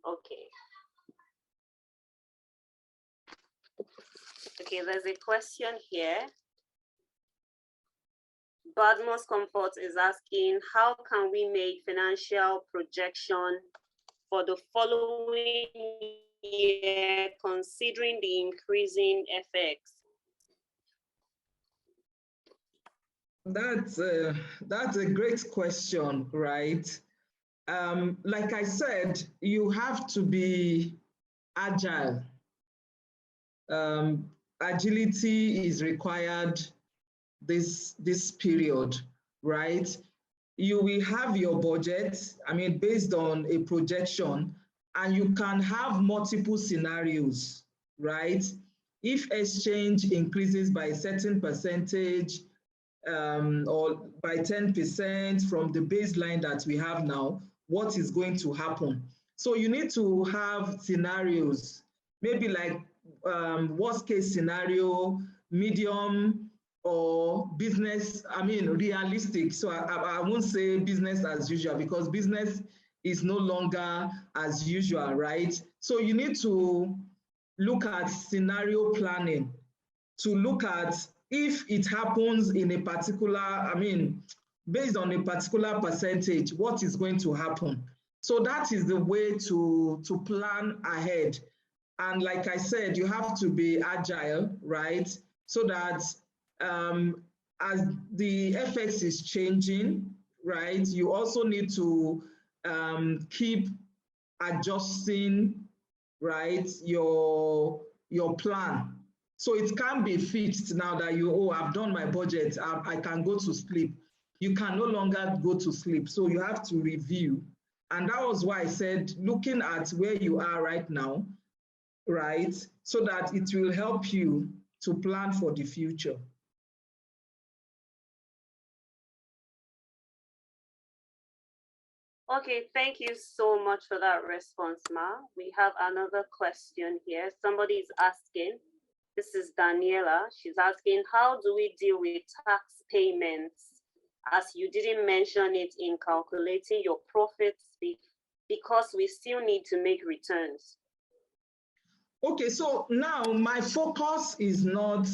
Okay. Okay, there's a question here. Badmos Comfort is asking, how can we make financial projection for the following year considering the increasing FX? That's a great question, right? Like I said, you have to be agile. agility is required this period, right? You will have your budget, I mean, based on a projection, and you can have multiple scenarios, right? If exchange increases by a certain percentage or by 10% from the baseline that we have now, what is going to happen? So you need to have scenarios, maybe like worst case scenario, medium, or business, I mean, realistic. So I won't say business as usual, because business is no longer as usual, right? So you need to look at scenario planning, to look at if it happens in a particular, I mean, based on a particular percentage, what is going to happen. So that is the way to plan ahead. And like I said, you have to be agile, right? So that as the FX is changing, right, you also need to keep adjusting, right, your plan. So it can't be fixed now that I've done my budget, I can go to sleep. You can no longer go to sleep. So you have to review. And that was why I said, looking at where you are right now, right, so that it will help you to plan for the future. Okay, thank you so much for that response, Ma. We have another question here. Somebody is asking, this is Daniela. She's asking, how do we deal with tax payments, as you didn't mention it in calculating your profits, because we still need to make returns? Okay, so now my focus is not,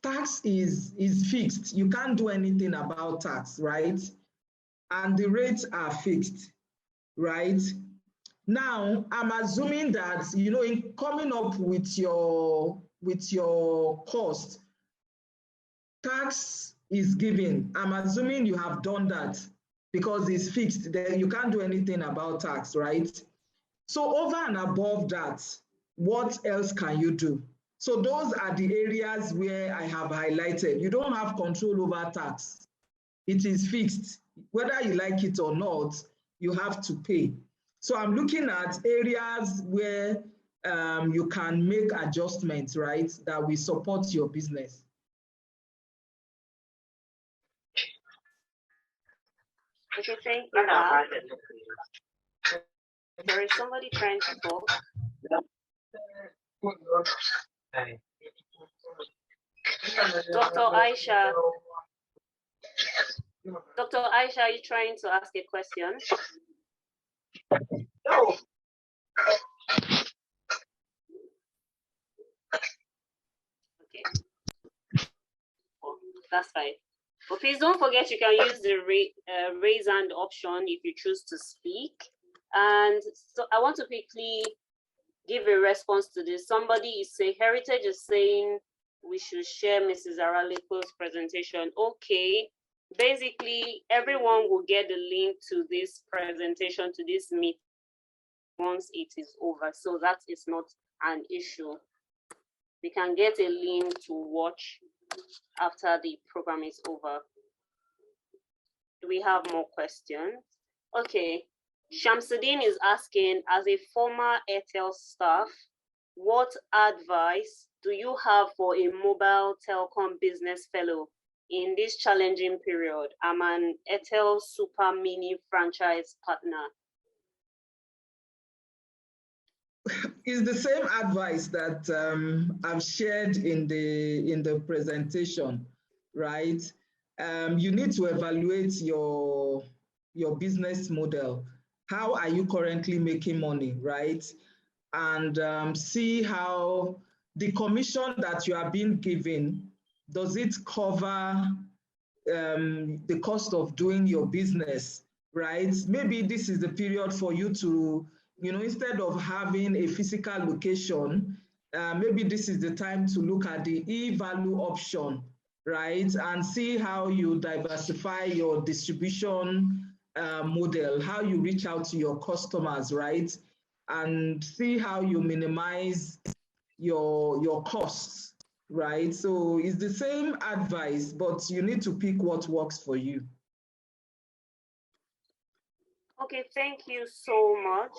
tax is fixed. You can't do anything about tax, right? And the rates are fixed, right? Now, I'm assuming that, in coming up with your cost, tax is given. I'm assuming you have done that because it's fixed. Then you can't do anything about tax, right? So over and above that, what else can you do? So those are the areas where I have highlighted. You don't have control over tax. It is fixed. Whether you like it or not, you have to pay. So I'm looking at areas where you can make adjustments, right, that will support your business. Okay, thank you, Ma. There is somebody trying to talk. Dr. Aisha. Dr. Aisha, are you trying to ask a question? No. Okay. That's fine. But please don't forget you can use the raise hand option if you choose to speak. And so I want to quickly give a response to this. Somebody is saying, Heritage is saying we should share Mrs. Aralepo's presentation. Okay. Basically, everyone will get the link to this presentation, to this meeting once it is over. So that is not an issue. We can get a link to watch after the program is over. Do we have more questions? Okay. Shamsuddin is asking, as a former Airtel staff, what advice do you have for a mobile telecom business fellow in this challenging period? I'm an Airtel Super Mini franchise partner. It's the same advice that I've shared in the presentation, right? You need to evaluate your business model. How are you currently making money, right? And see how the commission that you are being given, does it cover the cost of doing your business, right? Maybe this is the period for you to, instead of having a physical location, maybe this is the time to look at the e-value option, right? And see how you diversify your distribution model, how you reach out to your customers, right? And see how you minimize your costs, right? So it's the same advice, but you need to pick what works for you. Okay, thank you so much.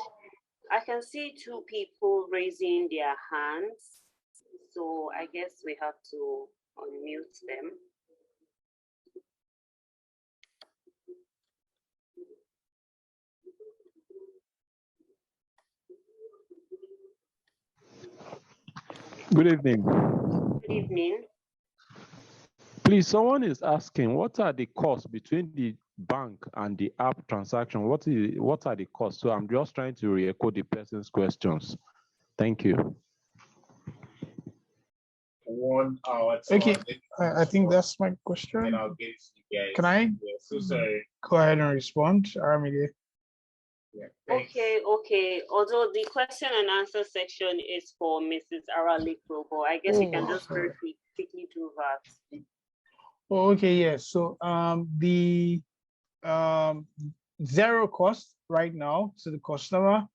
I can see two people raising their hands, so I guess we have to unmute them. Good evening. Good evening. Please, someone is asking, what are the costs between the bank and the app transaction? What are the costs? So I'm just trying to re-echo the person's questions. Thank you. 1 hour. Okay, I think that's my question. And I'll get you guys. Can I Yeah, so sorry. go ahead and respond, Aramide? Yeah, thanks. Okay. Although the question and answer section is for Mrs. Aralepo, but I guess you can just quickly do that. Oh, okay, yes. So the zero cost right now to the customer.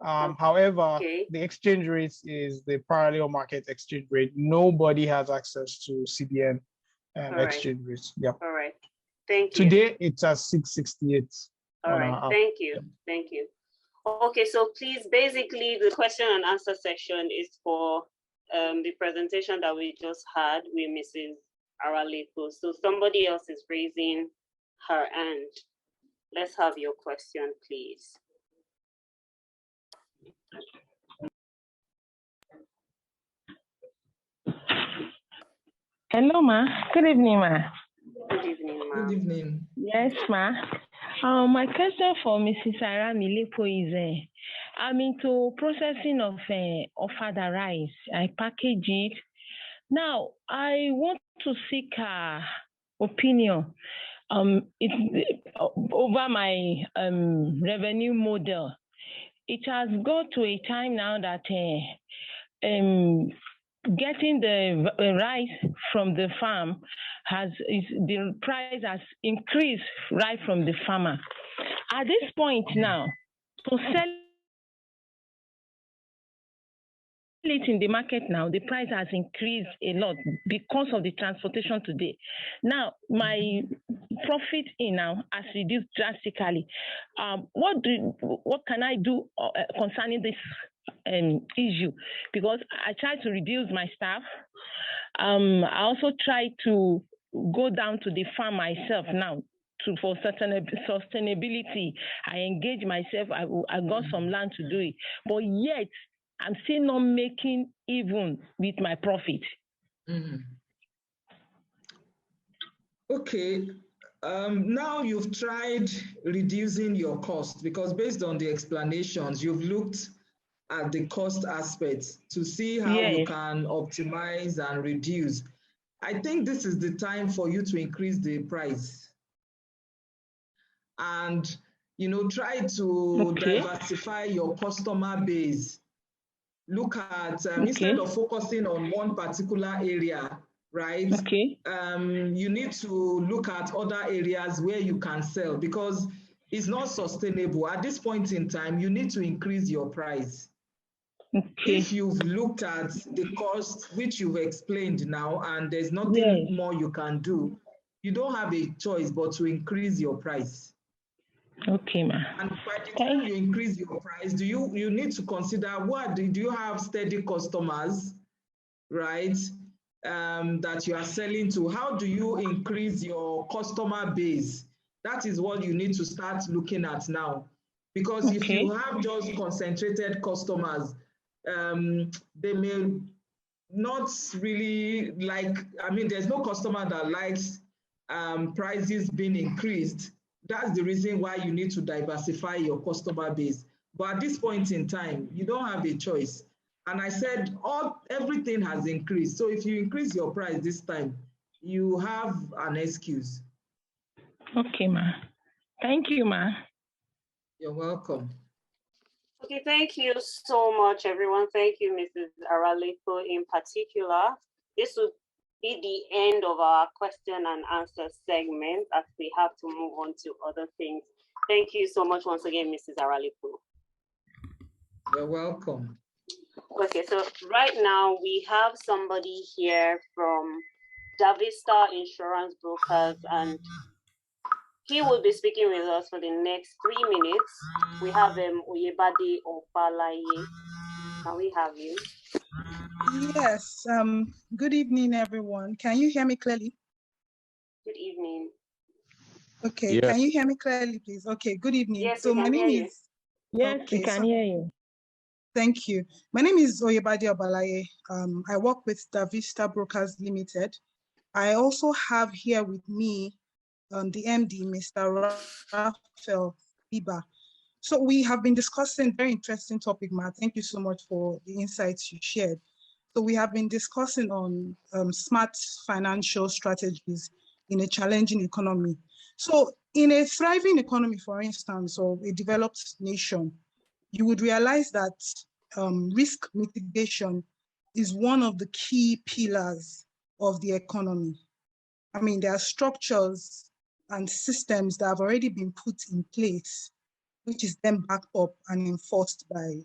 However, the exchange rate is the parallel market exchange rate. Nobody has access to CBN exchange rates. Yeah. All right. Thank you. Today it's at 668. All right. Thank you. Thank you. Okay, so please, basically, the question and answer section is for the presentation that we just had with Mrs. Aralepo. So somebody else is raising her hand. Let's have your question, please. Hello, ma. Good evening, ma. Good evening, ma. Good evening. Yes, ma. My question for Mrs. Aralepo is, I'm into processing of offered rice. I package it. Now, I want to seek her opinion over my revenue model. It has got to a time now that getting the rice from the farm the price has increased right from the farmer. At this point now, to sell it in the market now, the price has increased a lot because of the transportation today. Now, my profit now has reduced drastically. What can I do concerning this issue? Because I try to reduce my staff. I also try to go down to the farm myself now for sustainability. I engage myself. I got some land to do it, but yet I'm still not making even with my profit. Okay. Now you've tried reducing your cost, because based on the explanations, you've looked at the cost aspects to see how you can optimize and reduce. I think this is the time for you to increase the price and, try to diversify your customer base. Look at, instead of focusing on one particular area, right? You need to look at other areas where you can sell, because it's not sustainable. At this point in time, you need to increase your price. If you've looked at the cost, which you've explained now, and there's nothing more you can do, you don't have a choice but to increase your price. Okay, ma. And by the time you increase your price, you need to consider do you have steady customers, right? That you are selling to. How do you increase your customer base? That is what you need to start looking at now. Because if you have just concentrated customers, they may not really there's no customer that likes prices being increased. That's the reason why you need to diversify your customer base. But at this point in time, you don't have a choice. And I said everything has increased. So if you increase your price this time, you have an excuse. Okay, ma. Thank you, ma. You're welcome. Okay, thank you so much, everyone. Thank you, Mrs. Aralepo in particular. This will be the end of our question and answer segment, as we have to move on to other things. Thank you so much once again, Mrs. Aralepo. You're welcome. Okay, so right now we have somebody here from Davista Insurance Brokers, and he will be speaking with us for the next 3 minutes. We have Oyebade Opalaye. Can we have you? Yes. Good evening, everyone. Can you hear me clearly? Good evening. Okay. Yes. Can you hear me clearly, please? Okay. Good evening. Yes, So we my can name hear you. is. Yes, we Okay. can So hear you. thank you. My name is Oyebade Opalaye. I work with Davista Brokers Limited. I also have here with me the MD, Mr. Raphael Biba. So we have been discussing very interesting topic, Matt. Thank you so much for the insights you shared. So we have been discussing on smart financial strategies in a challenging economy. So in a thriving economy, for instance, or a developed nation, you would realize that risk mitigation is one of the key pillars of the economy. I mean, there are structures and systems that have already been put in place, which is then backed up and enforced by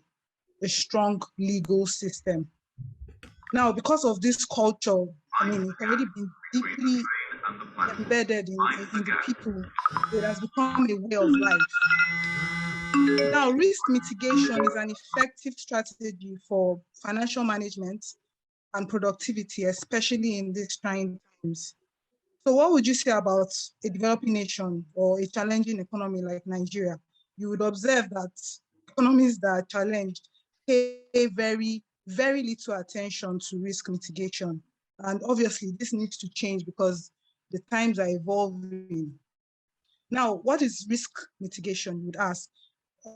a strong legal system. Now, because of this culture, I mean, it's already been deeply embedded in the people. It has become a way of life. Now, risk mitigation is an effective strategy for financial management and productivity, especially in these trying times. So what would you say about a developing nation or a challenging economy like Nigeria? You would observe that economies that are challenged pay very, very little attention to risk mitigation. And obviously this needs to change because the times are evolving. Now, what is risk mitigation, you would ask?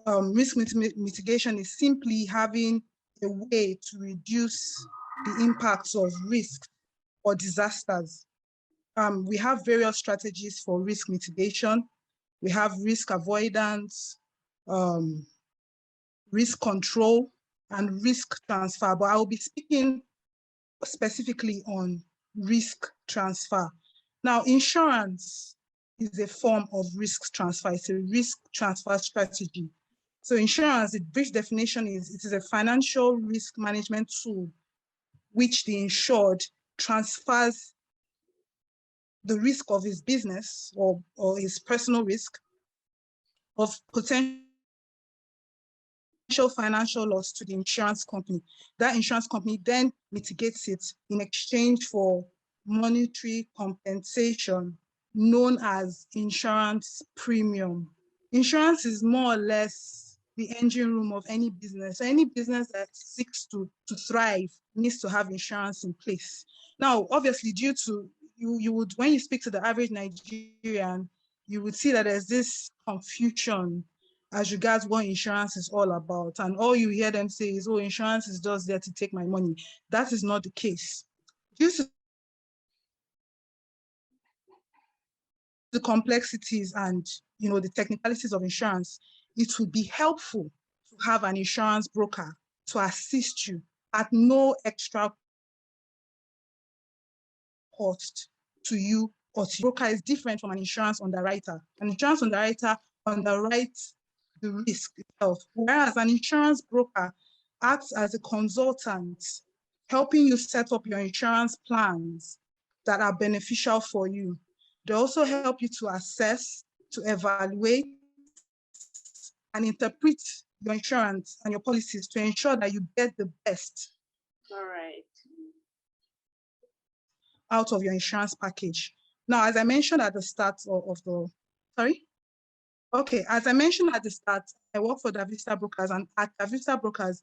Risk mitigation is simply having a way to reduce the impacts of risk or disasters. We have various strategies for risk mitigation. We have risk avoidance, risk control, and risk transfer. But I will be speaking specifically on risk transfer. Now, insurance is a form of risk transfer. It's a risk transfer strategy. So insurance, the brief definition is, it is a financial risk management tool which the insured transfers the risk of his business or his personal risk of potential financial loss to the insurance company. That insurance company then mitigates it in exchange for monetary compensation known as insurance premium. Insurance is more or less the engine room of any business. Any business that seeks to thrive needs to have insurance in place. Now, obviously, due to you would, when you speak to the average Nigerian, you would see that there's this confusion as regards what insurance is all about. And all you hear them say is, oh, insurance is just there to take my money. That is not the case. Due to the complexities and the technicalities of insurance, it would be helpful to have an insurance broker to assist you at no extra cost to you or to broker. Is different from an insurance underwriter. An insurance underwriter underwrites the risk itself, whereas an insurance broker acts as a consultant, helping you set up your insurance plans that are beneficial for you. They also help you to assess, to evaluate, and interpret your insurance and your policies to ensure that you get the best out of your insurance package. Now, as I mentioned at the start as I mentioned at the start, I work for Davista Brokers, and at Davista Brokers,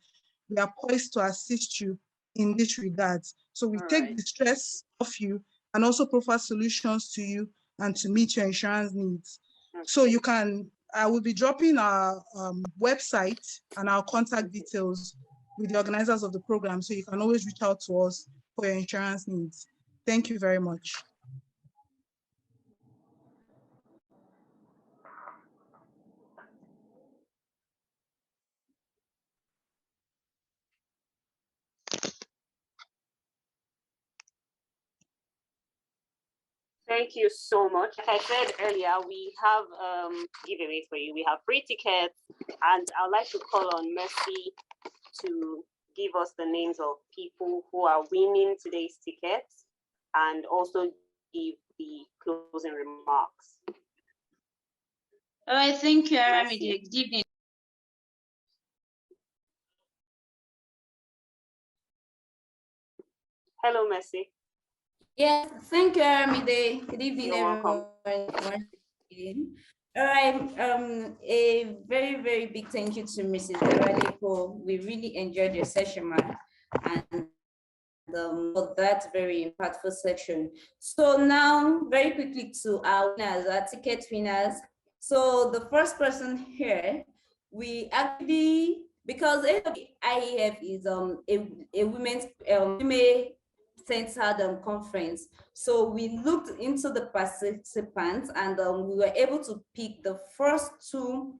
we are poised to assist you in this regard. So we take the stress off you and also provide solutions to you and to meet your insurance needs. So you can, I will be dropping our website and our contact details with the organizers of the program, so you can always reach out to us for your insurance needs. Thank you very much. Thank you so much. Like I said earlier, we have giveaways for you. We have free tickets, and I'd like to call on Msme to give us the names of people who are winning today's tickets and also give the closing remarks. All right, thank you, Merci. Aramide. Good evening. Hello, Messi. Yeah, thank you, Aramide. Good evening, You're everyone. welcome. Once again. All right, a very, very big thank you to Mrs. Aralepo. We really enjoyed your session, man, and for that very impactful section. So now, very quickly to our winners, our ticket winners. So the first person here, we actually, because IEF is a women's female centered conference. So we looked into the participants and we were able to pick the first two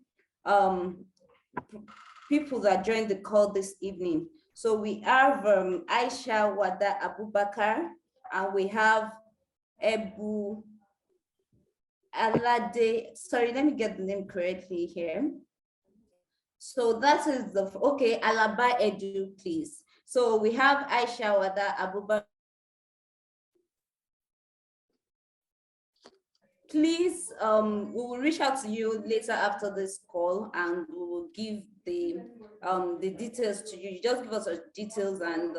people that joined the call this evening. So we have Aisha Wada Abubakar, and we have Ebu Alade. Sorry, let me get the name correctly here. So that is the, okay, Alaba Edu, please. So we have Aisha Wada Abubakar. Please, we will reach out to you later after this call and we will give the details to you. Just give us your details and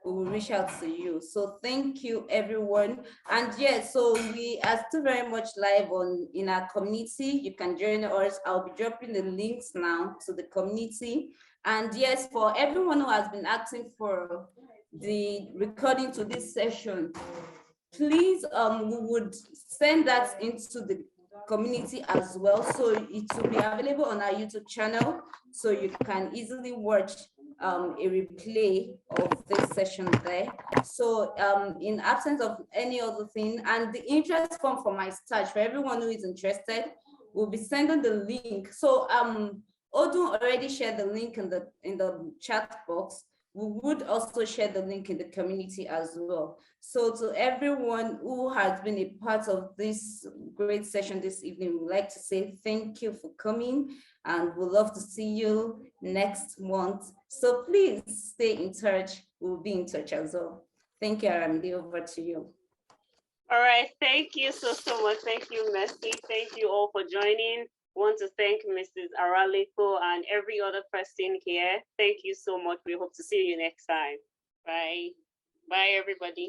we will reach out to you. So thank you, everyone. And yes, so we are still very much live in our community. You can join us. I'll be dropping the links now to the community. And yes, for everyone who has been asking for the recording to this session, please, we would send that into the community as well. So it will be available on our YouTube channel. So you can easily watch a replay of this session there. So in absence of any other thing, and the interest form for my start, for everyone who is interested, we'll be sending the link. So Odun already shared the link in the chat box. We would also share the link in the community as well. So to everyone who has been a part of this great session this evening, we'd like to say thank you for coming and we'd love to see you next month. So please stay in touch. We'll be in touch as well. Thank you, Aramide, over to you. All right, thank you so much. Thank you, Messi. Thank you all for joining. Want to thank Mrs. Aralepo and every other person here. Thank you so much. We hope to see you next time. Bye. Bye, everybody.